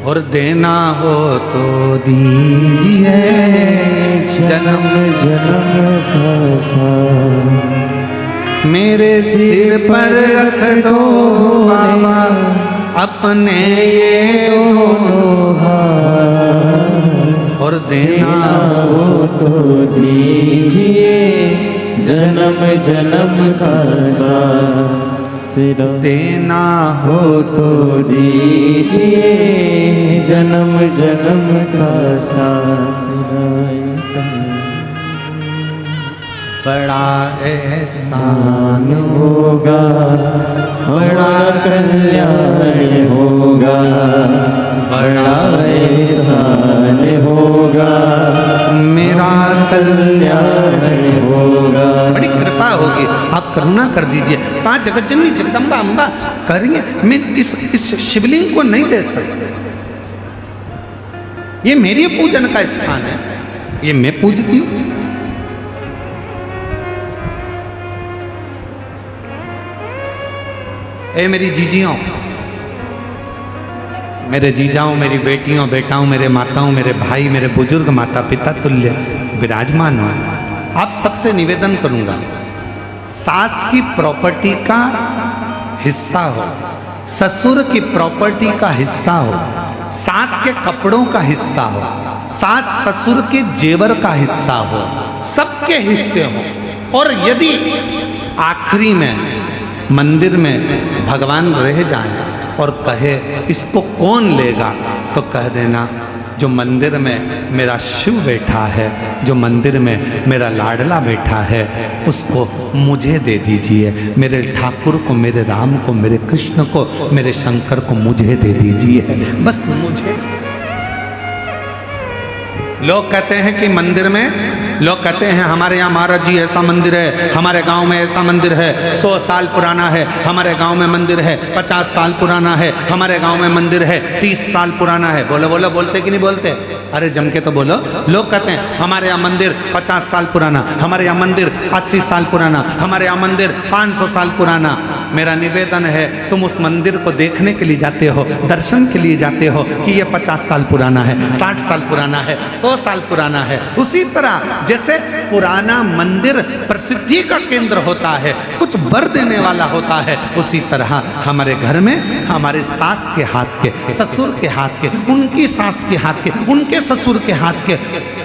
और देना हो तो दीजिए जन्म जन्म का साथ, मेरे सिर पर रख दो बाबा अपने ये दोनों हाथ, और देना हो तो दीजिए जन्म जन्म का साथ, देना हो तो दीजिए जन्म जन्म का साथ। बड़ा एहसान होगा, बड़ा कल्याण होगा, बड़ा एहसान होगा, मेरा कल्याण होगा। बड़ी कृपा होगी, आप करुणा कर दीजिए। 5 जगत जननी जगदम्बा अम्बा करेंगे, मैं इस शिवलिंग को नहीं दे सकता, ये मेरी पूजन का स्थान है, ये मैं पूजती हूँ। ए मेरी जीजियों, मेरे जीजाओं, मेरी बेटियों बेटाओं, मेरे माताओं, मेरे भाई, मेरे बुजुर्ग माता पिता तुल्य विराजमान हो, आप सबसे निवेदन करूंगा सास की प्रॉपर्टी का हिस्सा हो, ससुर की प्रॉपर्टी का हिस्सा हो, सास के कपड़ों का हिस्सा हो, सास ससुर के जेवर का हिस्सा हो, सबके हिस्से हो। और यदि आखिरी में मंदिर में भगवान रह जाए और कहे इसको कौन लेगा, तो कह देना जो मंदिर में मेरा शिव बैठा है, जो मंदिर में मेरा लाडला बैठा है, उसको मुझे दे दीजिए। मेरे ठाकुर को, मेरे राम को, मेरे कृष्ण को, मेरे शंकर को मुझे दे दीजिए, बस मुझे। लोग कहते हैं कि मंदिर में, लोग कहते हैं हमारे यहाँ महाराज जी ऐसा मंदिर है, हमारे गांव में ऐसा मंदिर है, 100 साल पुराना है, हमारे गांव में मंदिर है 50 साल पुराना है, हमारे गांव में मंदिर है 30 साल पुराना है। बोलो बोलो, बोलते कि नहीं बोलते? अरे जम के तो बोलो। लोग कहते हैं हमारे यहाँ मंदिर 50 साल पुराना, हमारे यहाँ मंदिर 80 साल पुराना, हमारे यहाँ मंदिर 500 साल पुराना। मेरा निवेदन है, तुम उस मंदिर को देखने के लिए जाते हो, दर्शन के लिए जाते हो कि ये 50 साल पुराना है, 60 साल पुराना है, 100 साल पुराना है। उसी तरह जैसे पुराना मंदिर प्रसिद्धि का केंद्र होता है, कुछ वर देने वाला होता है, उसी तरह हमारे घर में हमारे सास के हाथ के, ससुर के हाथ के, उनकी सास के हाथ के, उनके ससुर के हाथ के,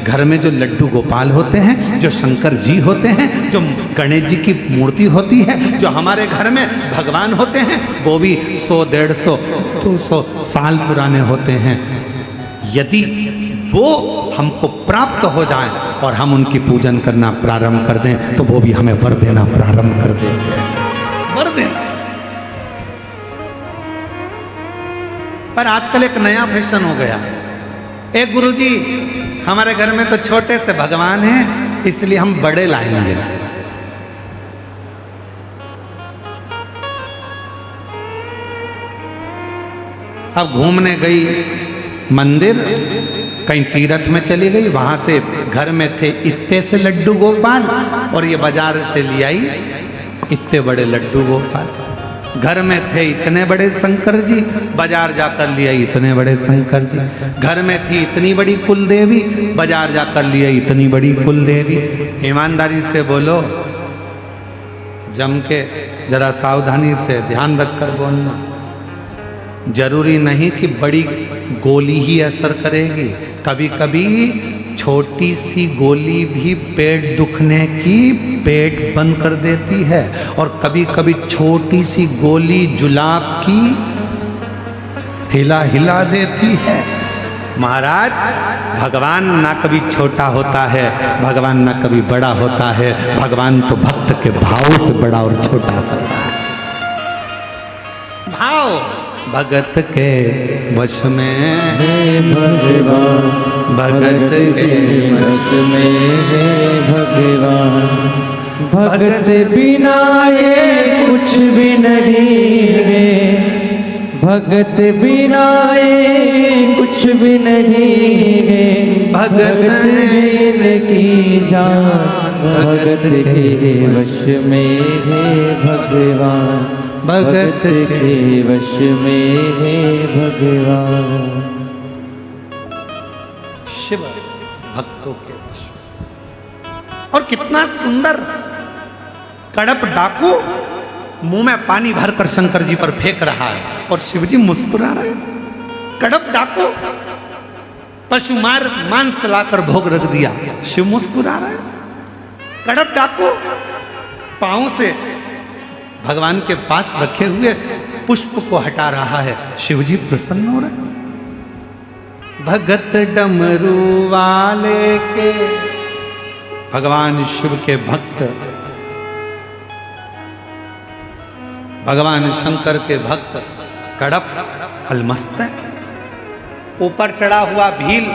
घर में जो लड्डू गोपाल होते हैं, जो शंकर जी होते हैं, जो गणेश जी की मूर्ति होती है, जो हमारे घर में भगवान होते हैं, वो भी 100, 150, 200 साल पुराने होते हैं। यदि वो हमको प्राप्त हो जाए और हम उनकी पूजन करना प्रारंभ कर दें, तो वो भी हमें वर देना प्रारंभ कर देंगे, वर देना। पर आजकल एक नया फैशन हो गया, एक गुरुजी हमारे घर में तो छोटे से भगवान हैं, इसलिए हम बड़े लाएंगे। अब घूमने गई मंदिर, कहीं तीर्थ में चली गई, वहां से घर में थे इतने से लड्डू गोपाल और ये बाजार से ले आई इतने बड़े लड्डू गोपाल। घर में थे इतने बड़े शंकर जी, बाजार जाकर ले आई इतने बड़े शंकर जी। घर में थी इतनी बड़ी कुल देवी, बाजार जाकर ले आई इतनी बड़ी कुल देवी। ईमानदारी से बोलो, जम के जरा सावधानी से ध्यान रखकर बोलना। जरूरी नहीं कि बड़ी गोली ही असर करेगी, कभी कभी छोटी सी गोली भी पेट दुखने की पेट बंद कर देती है, और कभी कभी छोटी सी गोली जुलाब की हिला हिला देती है। महाराज, भगवान ना कभी छोटा होता है, भगवान ना कभी बड़ा होता है, भगवान तो भक्त के भाव से बड़ा और छोटा होता है। भाव भगत के वश में है भगवान, भगत के वश में है भगवान। भगत बिना ये कुछ भी नहीं है, भगत बिना ये कुछ भी नहीं है। भगत की जान भगत के वश में है भगवान, भगत के वश में है भगवान। शिव भक्तों के वश। और कितना सुंदर कड़प डाकू मुंह में पानी भरकर शंकर जी पर फेंक रहा है और शिव जी मुस्कुरा रहे हैं। कड़प डाकू पशु मार मांस लाकर भोग रख दिया, शिव मुस्कुरा रहे हैं। कड़प डाकू पांव से भगवान के पास रखे हुए पुष्प को हटा रहा है, शिव जी प्रसन्न हो रहे। भगत डमरू वाले के, भगवान शिव के भक्त, भगवान शंकर के भक्त कड़प अलमस्त है। ऊपर चढ़ा हुआ भील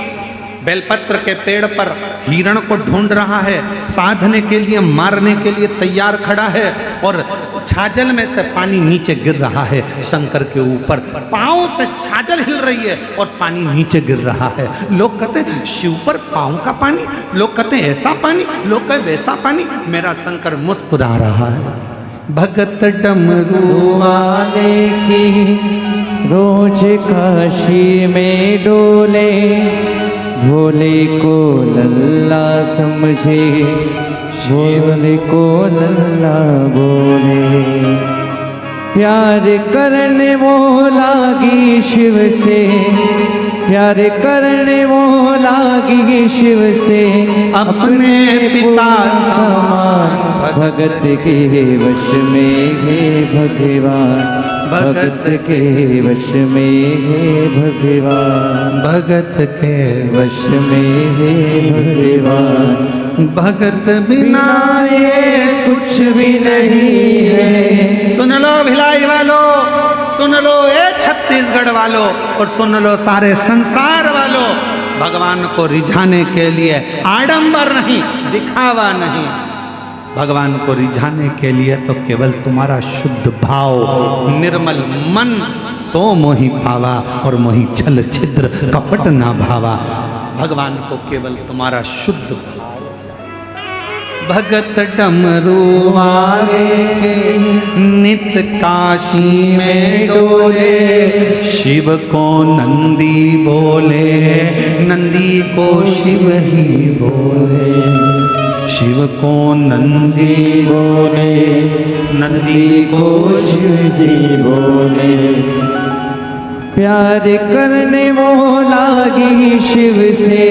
बेलपत्र के पेड़ पर हिरण को ढूंढ रहा है, साधने के लिए, मारने के लिए तैयार खड़ा है, और छाजल में से पानी नीचे गिर रहा है शंकर के ऊपर। पांव से छाजल हिल रही है और पानी नीचे गिर रहा है। लोग कहते हैं शिव पर पांव का पानी, लोग कहते हैं ऐसा पानी, लोग कहते वैसा पानी। मेरा शंकर मुस्कुरा रहा है। भगत डमरू वाले की रोज काशी में डोले, भोले को लल्ला समझे बोले को लल्ला बोले। प्यार करने वो लागी शिव से, प्यार करने वो लागी शिव से, अपने पिता समान भगत के वश में है भगवान, भगत के वश में है भगवान, भगत के वश में है भगवान। भगत बिना ये कुछ भी नहीं है। सुन लो भिलाई वालों, सुन लो ये छत्तीसगढ़ वालों, और सुन लो सारे संसार वालों, भगवान को रिझाने के लिए आडंबर नहीं, दिखावा नहीं, भगवान को रिझाने के लिए तो केवल तुम्हारा शुद्ध भाव, निर्मल मन, सो मोहि पावा और मोहि छल छिद्र कपट ना भावा। भगवान को केवल तुम्हारा शुद्ध भाव। भगत डमरू वाले के नित काशी में डोले, शिव को नंदी बोले, नंदी को शिव ही बोले, शिव को नंदी बोले, नंदी को शिव जी बोले। प्यार करने वो लागी शिव से,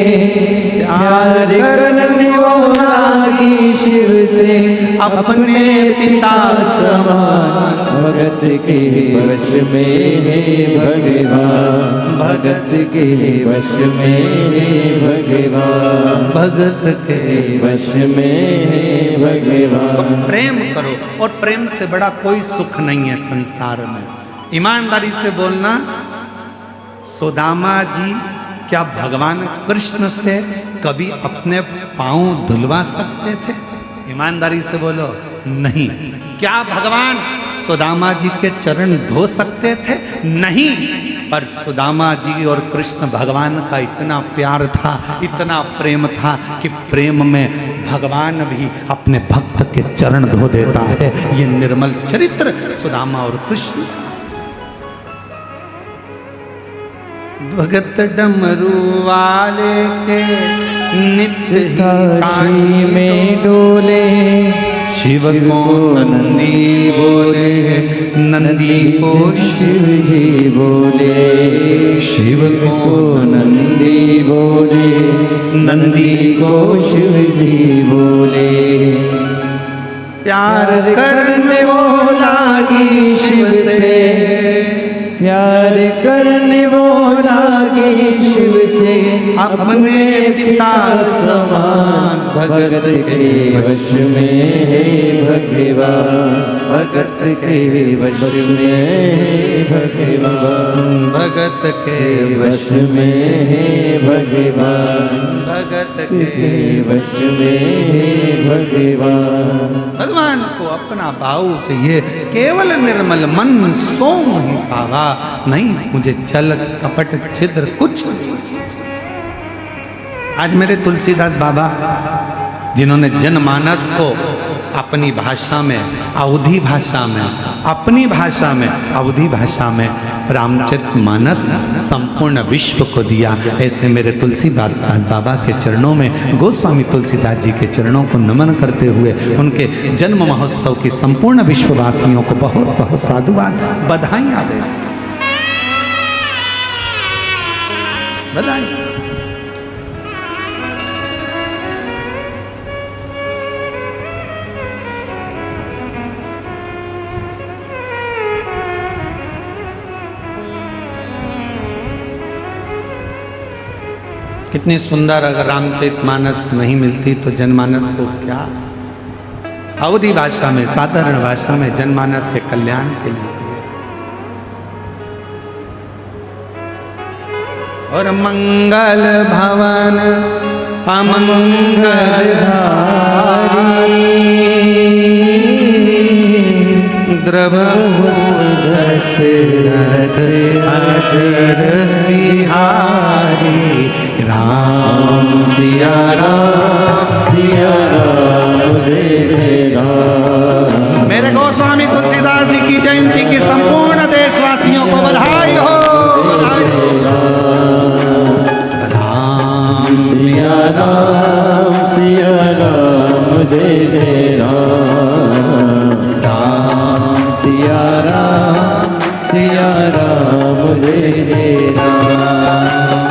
प्यार करने वो लागी शिव से, अपने पिता समान, भगत के वश में है भगवान, भगत के वश में है भगवान, भगत के वश में है भगवान। प्रेम करो, और प्रेम से बड़ा कोई सुख नहीं है संसार में। ईमानदारी से बोलना, सुदामा जी क्या भगवान कृष्ण से कभी अपने पांव धुलवा सकते थे? ईमानदारी से बोलो, नहीं। क्या भगवान सुदामा जी के चरण धो सकते थे? नहीं। पर सुदामा जी और कृष्ण भगवान का इतना प्यार था, इतना प्रेम था कि प्रेम में भगवान भी अपने भक्त के चरण धो देता है। ये निर्मल चरित्र सुदामा और कृष्ण। भगत डमरू वाले के नित्य काशी में डोले, शिव को नंदी बोले, नंदी को शिव जी बोले, शिव को नंदी बोले, नंदी को शिव जी बोले। प्यार करने वो लागी शिव से, प्यार करने वो लागी शिव से, अपने पिता समान, भगत के वश में है भगवान, भगत के वश में है भगवान, भगत के वश में है भगवान, भगत के वश में है भगवान। भगवान को अपना भाव चाहिए, केवल निर्मल मन, सो मोहि पावा, नहीं मुझे छल कपट छिद्र कुछ। आज मेरे तुलसीदास बाबा, जिन्होंने जनमानस को अपनी भाषा में, अवधी भाषा में, अपनी भाषा में, अवधी भाषा में रामचरितमानस संपूर्ण विश्व को दिया, ऐसे मेरे तुलसीदास बाबा के चरणों में, गोस्वामी तुलसीदास जी के चरणों को नमन करते हुए उनके जन्म महोत्सव की संपूर्ण विश्ववासियों को बहुत बहुत साधुवाद, बधाइयां दे, बधाई। कितनी सुंदर, अगर रामचरितमानस नहीं मिलती तो जनमानस को क्या, अवधी भाषा में, साधारण भाषा में जनमानस के कल्याण के लिए। और मंगल भवन अमंगल द्रव दशरथ अजर बिहारी, राम सिया राम सिया राम जय राम। मेरे गोस्वामी तुलसीदास जी की जयंती की संपूर्ण देशवासियों को बधाई हो, बधाई हो। राम सिया राम सिया राम जय जय राम। राम सिया राम जय जय राम।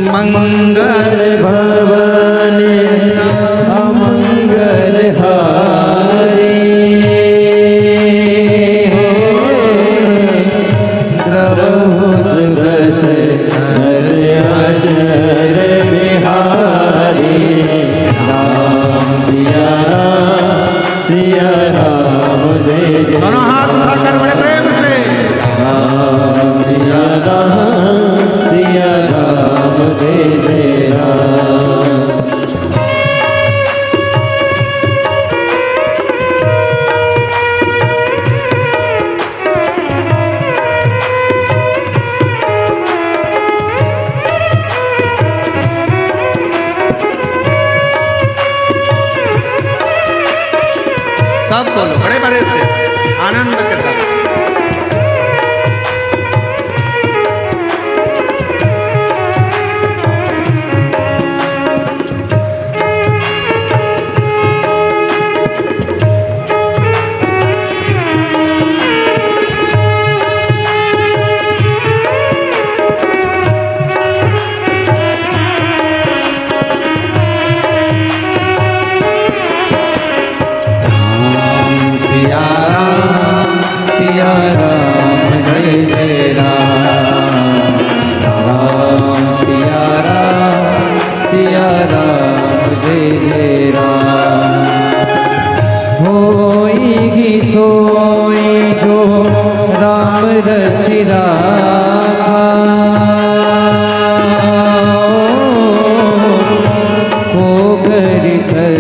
मंगल भवन अमंगल हारी, द्रवहु सुदस अजर बिहारी। राम सिया राम जय जय। दोनों हाथ उठाकर बड़े प्रेम से राम सिया राम जय जय राम। सब बोलो बड़े बड़े से आनंद के साथ। सोई जो राम रचि राखा, हो करि कर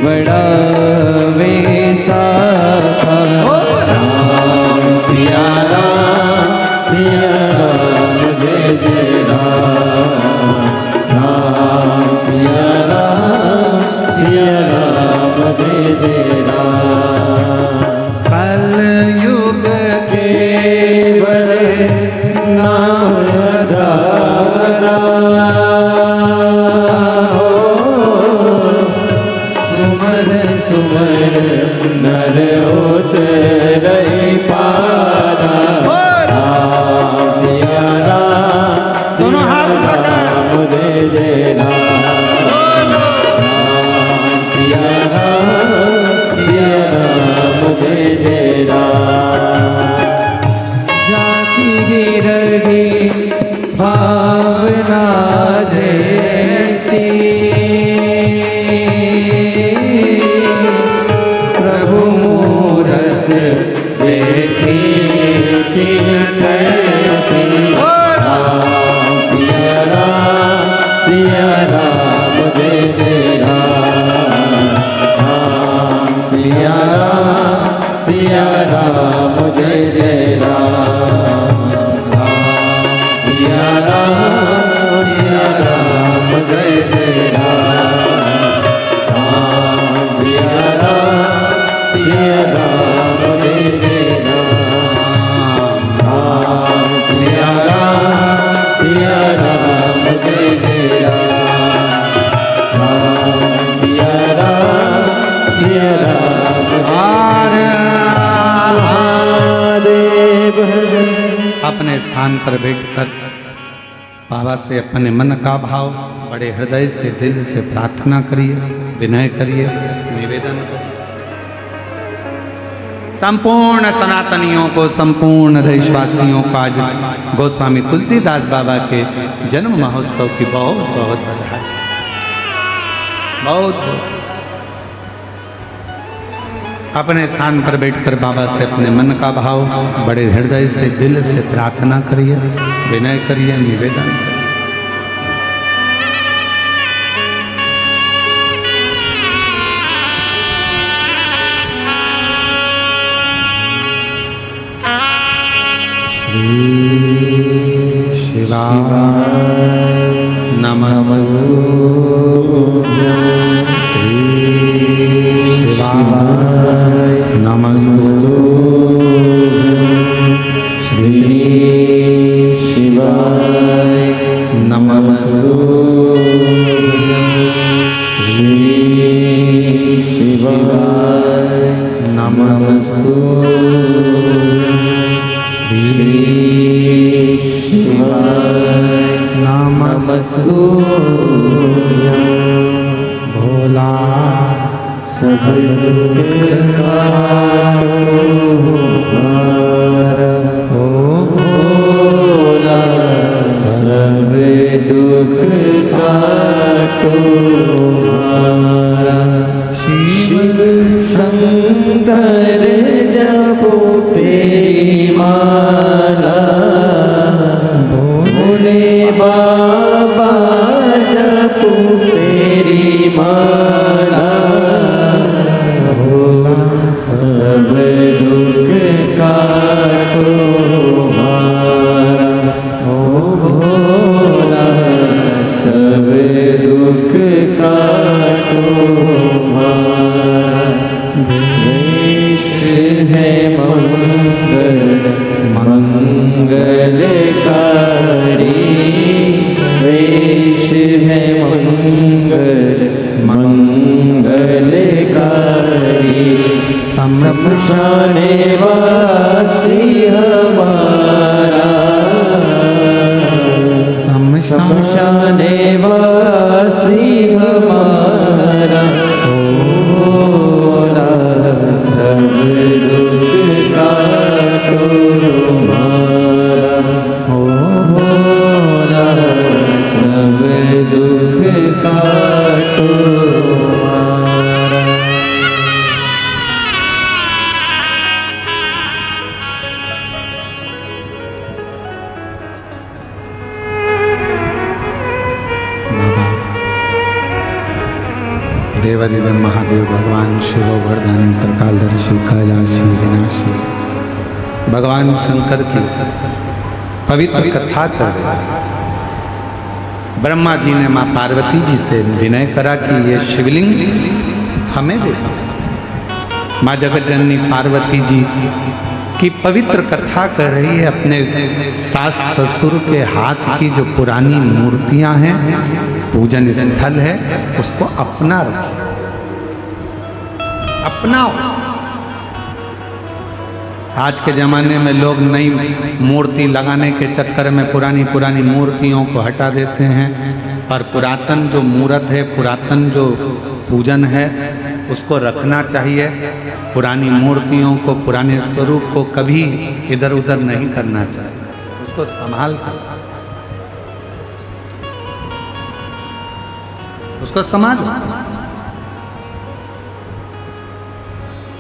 बड़ा वेसाखा। राम सिया राम जय जय राम। राम सिया राम जय जय राम। कलयुग केवल नाम आधारा, सुमर सुमर नर उतरई पारा। राम सिया राम जय जय राम। सिया राम जय जय राम। जाकी रही भावना जैसी, प्रभु मूरत देखी कैसी। राम सिया राम जय जय राम। राम सिया राम जय जय राम। सिया राम जय जय राम। राम सिया राम जय जय राम। राम सिया राम जय जय राम। राम सिया राम महादेव। अपने स्थान पर बैठकर बाबा से अपने मन का भाव बड़े हृदय से दिल से प्रार्थना करिए, विनय करिए, निवेदन करिए। संपूर्ण सनातनियों को, संपूर्ण देशवासियों को आज गोस्वामी तुलसीदास बाबा के जन्म महोत्सव की बहुत बहुत बधाई। बहुत बहुत अपने स्थान पर बैठकर बाबा से अपने मन का भाव बड़े हृदय से दिल से प्रार्थना करिए, विनय करिए, निवेदन करिए। शिवाय नमस्तु। शिवाय नमस्तु। श्री शिवाय नमस्तु। श्री श्री शिवाय नमस्तुभ्यं। भोला सब दुख काटो हमारा, ओ भोला सब दुख काटो हमारा। शिव शंकर जपो तेरी माला, भोले बाबा जपो तेरी माला। भोला सब दुख काटो हमारा, ओ भोला सब दुख काटो हमारा। वेश है मंगल मंगलकारी, वेश है मंगल मंगलकारी। शमशाने वासी हमारा, शमशाने वासी हमारा। भोला सब दुख काटो हमारा, ओ भोला सब दुख काटो हमारा। देवादिदेव महादेव भगवान शिव वरदानी त्रिकालदर्शी कैलाशी विनाशी भगवान शंकर की पवित्र कथा कर रहे हैं। ब्रह्मा जी ने माँ पार्वती जी से विनय करा कि ये शिवलिंग हमें दे। माँ जगत जननी पार्वती जी की पवित्र कथा कर रही है। अपने सास ससुर के हाथ की जो पुरानी मूर्तियां हैं, पूजन स्थल है, उसको अपना रखो, अपनाओ। आज के ज़माने में लोग नई मूर्ति लगाने के चक्कर में पुरानी पुरानी मूर्तियों को हटा देते हैं, पर पुरातन जो मूर्त है, पुरातन जो पूजन है, उसको रखना चाहिए। पुरानी मूर्तियों को, पुराने स्वरूप को कभी इधर उधर नहीं करना चाहिए, उसको संभाल कर, उसको संभालो।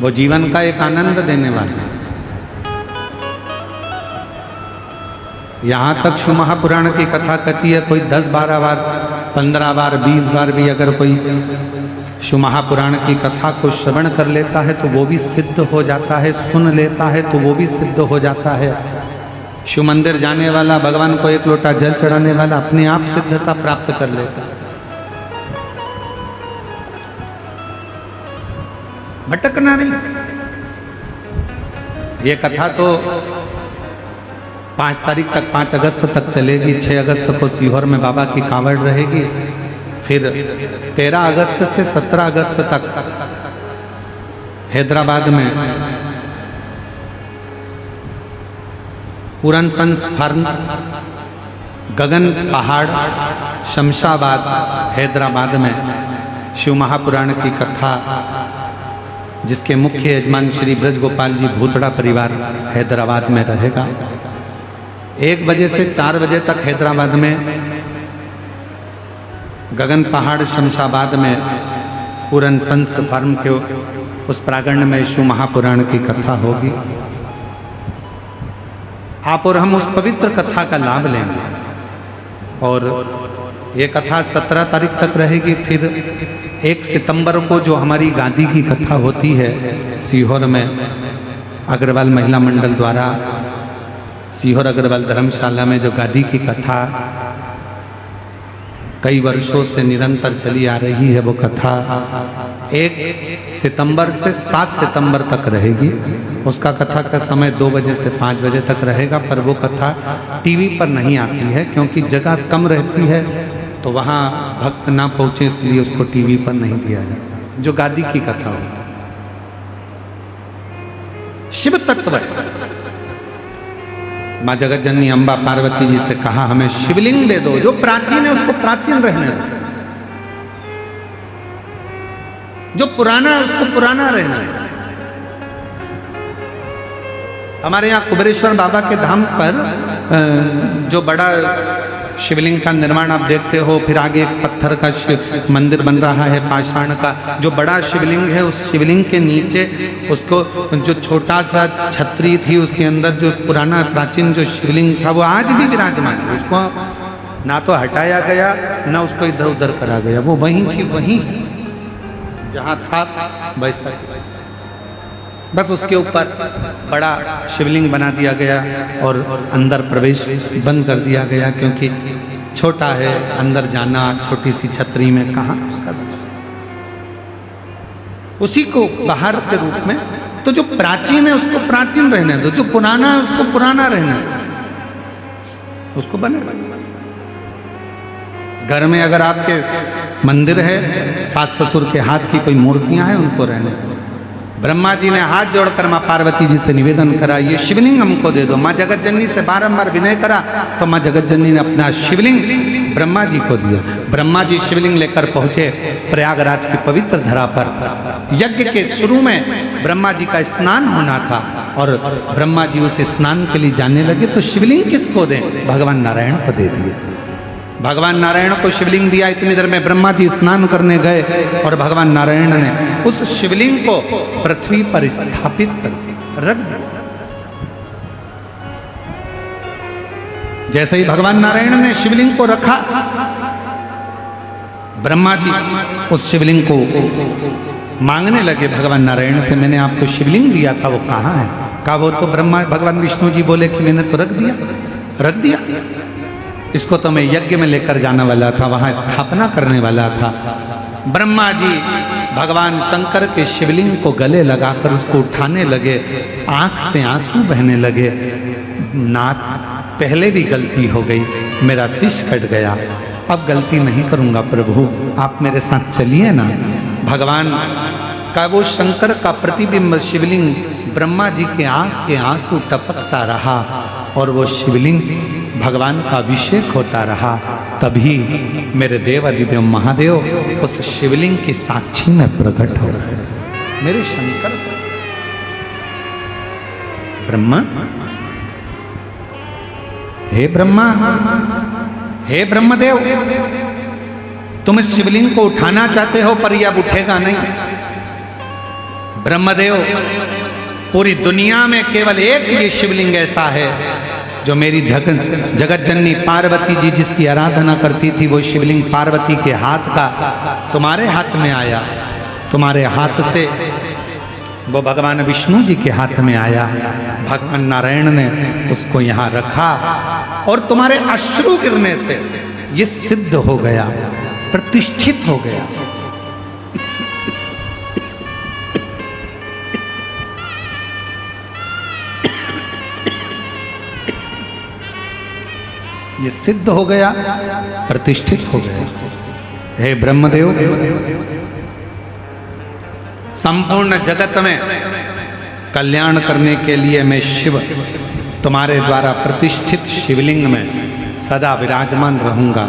वो जीवन का एक आनंद देने वाला है। यहाँ तक शिव महापुराण की कथा कहती है, कोई 10-12 बार, 15 बार, 20 बार भी अगर कोई शिव महापुराण की कथा को श्रवण कर लेता है तो वो भी सिद्ध हो जाता है, सुन लेता है तो वो भी सिद्ध हो जाता है। शिव मंदिर जाने वाला, भगवान को एक लोटा जल चढ़ाने वाला अपने आप सिद्धता प्राप्त कर लेता है। भटकना नहीं। ये कथा तो 5 तारीख तक, 5 अगस्त तक चलेगी। 6 अगस्त को सीहोर में बाबा की कावड़ रहेगी। फिर 13 अगस्त से 17 अगस्त तक हैदराबाद में पूरन संस फार्म्स, गगन पहाड़, शमशाबाद, हैदराबाद में शिव महापुराण की कथा, जिसके मुख्य यजमान श्री ब्रज गोपाल जी भूतड़ा परिवार हैदराबाद में रहेगा। 1 बजे से 4 बजे तक हैदराबाद में गगन पहाड़ शमशाबाद में पूरन संस फार्म के उस प्रांगण में शिव महापुराण की कथा होगी। आप और हम उस पवित्र कथा का लाभ लेंगे। और ये कथा 17 तारीख तक रहेगी। फिर 1 सितंबर को जो हमारी गादी की कथा होती है सीहोर में, अग्रवाल महिला मंडल द्वारा सीहोर अग्रवाल धर्मशाला में जो गादी की कथा कई वर्षों से निरंतर चली आ रही है, वो कथा 1 सितंबर से 7 सितंबर तक रहेगी। उसका कथा का समय 2 बजे से 5 बजे तक रहेगा, पर वो कथा टीवी पर नहीं आती है क्योंकि जगह कम रहती है, तो वहाँ भक्त ना पहुँचे, इसलिए उसको टीवी पर नहीं दिया जाता। जो गादी की कथा होगी, शिव तत्व है। माँ जगत जननी अम्बा पार्वती जी से कहा हमें शिवलिंग दे दो, जो प्राचीन है उसको प्राचीन रहने दो, जो पुराना है उसको पुराना रहना है। हमारे यहाँ कुबेरेश्वर बाबा के धाम पर जो बड़ा शिवलिंग का निर्माण आप देखते हो, फिर आगे एक पत्थर का मंदिर बन रहा है पाषाण का। जो बड़ा शिवलिंग है उस शिवलिंग के नीचे उसको जो छोटा सा छतरी थी उसके अंदर जो पुराना प्राचीन जो शिवलिंग था वो आज भी विराजमान है। उसको ना तो हटाया गया ना उसको इधर उधर करा गया, वो वहीं की वहीं जहाँ था वैसा, बस उसके ऊपर बड़ा शिवलिंग बना दिया गया और अंदर प्रवेश बंद कर दिया गया, क्योंकि छोटा है, अंदर जाना छोटी सी छतरी में कहाँ उसका। उसी को बाहर के रूप में, तो जो प्राचीन है उसको प्राचीन रहने दो, जो पुराना है उसको पुराना रहने दो, उसको बने। घर में अगर आपके मंदिर है, सास ससुर के हाथ की कोई मूर्तियां हैं उनको रहने दो। ब्रह्मा जी ने हाथ जोड़कर माँ पार्वती जी से निवेदन करा ये शिवलिंग हमको दे दो। माँ जगत जननी से बारंबार विनय करा तो माँ जगत जननी ने अपना शिवलिंग ब्रह्मा जी को दिया। ब्रह्मा जी शिवलिंग लेकर पहुंचे प्रयागराज की पवित्र धरा पर। यज्ञ के शुरू में ब्रह्मा जी का स्नान होना था और ब्रह्मा जी उस स्नान के लिए जाने लगे तो शिवलिंग किसको दें? भगवान नारायण को दे दिए। भगवान नारायण को शिवलिंग दिया। इतनी देर में ब्रह्मा जी स्नान करने गए और भगवान नारायण ने उस शिवलिंग को पृथ्वी पर स्थापित कर रख दिया। जैसे ही भगवान नारायण ने शिवलिंग को रखा, ब्रह्मा जी उस शिवलिंग को मांगने लगे भगवान नारायण से, मैंने आपको शिवलिंग दिया था वो कहाँ है? कहा वो तो भगवान विष्णु जी बोले कि मैंने तो रख दिया। इसको तो मैं यज्ञ में लेकर जाने वाला था, वहां स्थापना करने वाला था। ब्रह्मा जी भगवान शंकर के शिवलिंग को गले लगाकर उसको उठाने लगे। आंख से आंसू बहने लगे। नाथ, पहले भी गलती हो गई, मेरा शीश कट गया, अब गलती नहीं करूंगा प्रभु, आप मेरे साथ चलिए ना। भगवान का वो शंकर का प्रतिबिंब शिवलिंग ब्रह्मा जी के आंख के आंसू टपकता रहा और वो शिवलिंग भगवान का अभिषेक होता रहा। तभी मेरे देव अधिदेव महादेव उस शिवलिंग की साक्षी में प्रकट हो रहे। मेरे शंकर ब्रह्मा, हे ब्रह्मा, हे ब्रह्मदेव, तुम इस शिवलिंग को उठाना चाहते हो पर यह अब उठेगा नहीं। ब्रह्मदेव, पूरी दुनिया में केवल एक ये शिवलिंग ऐसा है जो मेरी जगत जननी पार्वती जी जिसकी आराधना करती थी, वो शिवलिंग पार्वती के हाथ का तुम्हारे हाथ में आया। तुम्हारे हाथ से वो भगवान विष्णु जी के हाथ में आया। भगवान नारायण ने उसको यहाँ रखा और तुम्हारे अश्रु गिरने से ये सिद्ध हो गया, प्रतिष्ठित हो गया। ये सिद्ध हो गया, प्रतिष्ठित हो गया। हे ब्रह्मदेव, संपूर्ण जगत में कल्याण करने के लिए मैं शिव तुम्हारे द्वारा प्रतिष्ठित शिवलिंग में सदा विराजमान रहूंगा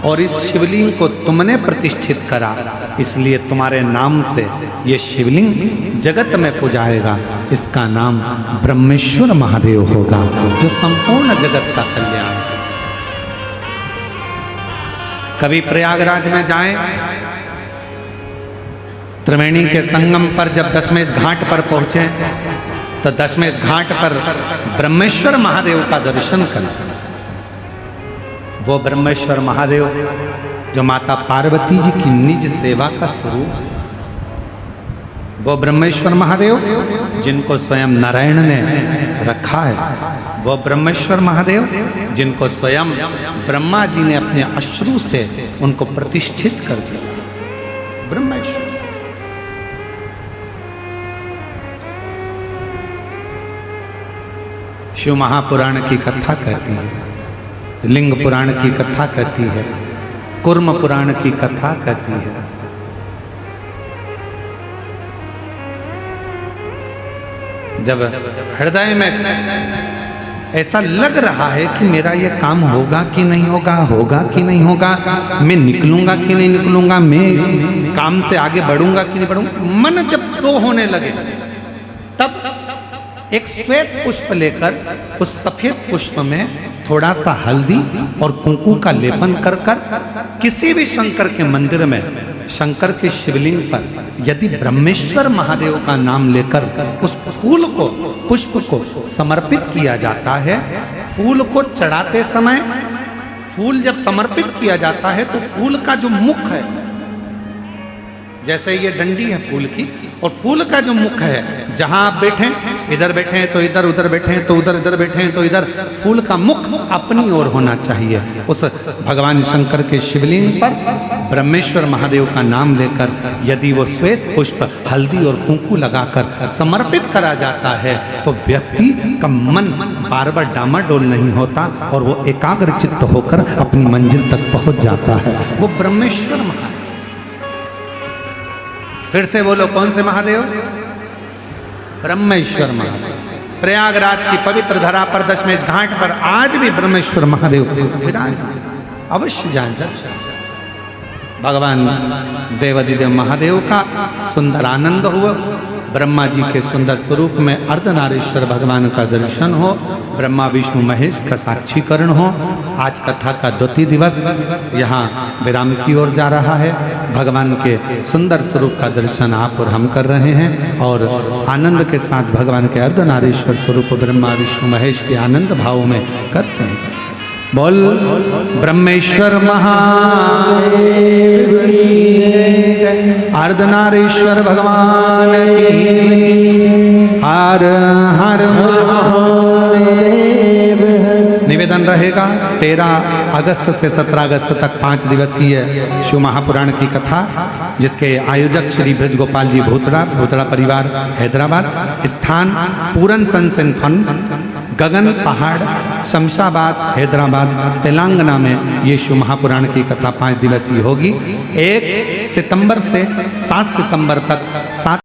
और इस शिवलिंग को तुमने प्रतिष्ठित करा, इसलिए तुम्हारे नाम से ये शिवलिंग जगत में पूजाएगा। इसका नाम ब्रह्मेश्वर महादेव होगा, जो संपूर्ण जगत का कल्याण। कभी प्रयागराज में जाएं, त्रिवेणी के संगम पर जब दशमेश घाट पर पहुंचे तो दशमेश घाट पर ब्रह्मेश्वर महादेव का दर्शन करें। वो ब्रह्मेश्वर महादेव जो माता पार्वती जी की निज सेवा का स्वरूप, वो ब्रह्मेश्वर महादेव जिनको स्वयं नारायण ने रखा है, वो ब्रह्मेश्वर महादेव जिनको स्वयं ब्रह्मा जी ने अपने अश्रु से उनको प्रतिष्ठित कर दिया। ब्रह्मेश्वर शिव महापुराण की कथा कहती है, लिंग पुराण की कथा कहती है, कुर्म पुराण की कथा कहती है। जब हृदय में ऐसा लग रहा है कि मेरा ये काम होगा कि नहीं होगा, होगा कि नहीं होगा, मैं निकलूंगा कि नहीं निकलूंगा, मैं इस काम से आगे बढ़ूंगा कि नहीं बढ़ूंगा, मन जब तो होने लगे तब एक श्वेत पुष्प लेकर उस सफेद पुष्प में थोड़ा सा हल्दी और कुंकु का लेपन कर कर किसी भी शंकर के मंदिर में शंकर के शिवलिंग पर यदि ब्रह्मेश्वर महादेव का नाम लेकर उस फूल को, पुष्प को समर्पित किया जाता है, फूल को चढ़ाते समय, फूल जब समर्पित किया जाता है तो फूल का जो मुख है, जैसे ये डंडी है फूल की, और फूल का जो मुख है, जहां आप बैठे, इधर बैठे हैं तो इधर, उधर बैठे हैं तो उधर, इधर बैठे हैं तो इधर, फूल का मुख अपनी ओर होना चाहिए। उस भगवान शंकर के शिवलिंग पर ब्रह्मेश्वर महादेव का नाम लेकर यदि वो श्वेत पुष्प हल्दी और कुंकु लगाकर समर्पित करा जाता है तो व्यक्ति का मन बार बार डामाडोल नहीं होता और वो एकाग्र चित्त होकर अपनी मंजिल तक पहुंच जाता है। वो ब्रह्मेश्वर महादेव। फिर से बोलो, कौन से महादेव? ब्रह्मेश्वर महादेव। प्रयागराज की पवित्र धरा पर दशमेश घाट पर आज भी ब्रह्मेश्वर महादेव विराज, अवश्य जाएं दर्शन। भगवान देवादिदेव महादेव का सुंदर आनंद हुआ, ब्रह्मा जी के सुंदर स्वरूप में अर्धनारीश्वर भगवान का दर्शन हो, ब्रह्मा विष्णु महेश का साक्षीकरण हो। आज कथा का द्वितीय दिवस यहाँ विराम की ओर जा रहा है। भगवान के सुंदर स्वरूप का दर्शन आप और हम कर रहे हैं और आनंद के साथ भगवान के अर्धनारीश्वर स्वरूप ब्रह्मा विष्णु महेश के आनंद भाव में करते हैं। बोल ब्रह्मेश्वर महादेव की, अर्धनारीश्वर भगवान की, हर हर महादेव। निवेदन रहेगा 13 अगस्त से 17 अगस्त तक 5 दिवसीय शिव महापुराण की कथा, जिसके आयोजक श्री ब्रज गोपाल जी भूतड़ा परिवार हैदराबाद। स्थान पूरन सनसेन फन, गगन पहाड़, शमशाबाद, हैदराबाद, तेलंगाना में ये शिव महापुराण की कथा 5 दिवसीय होगी। 1 सितंबर से 7 सितंबर तक 7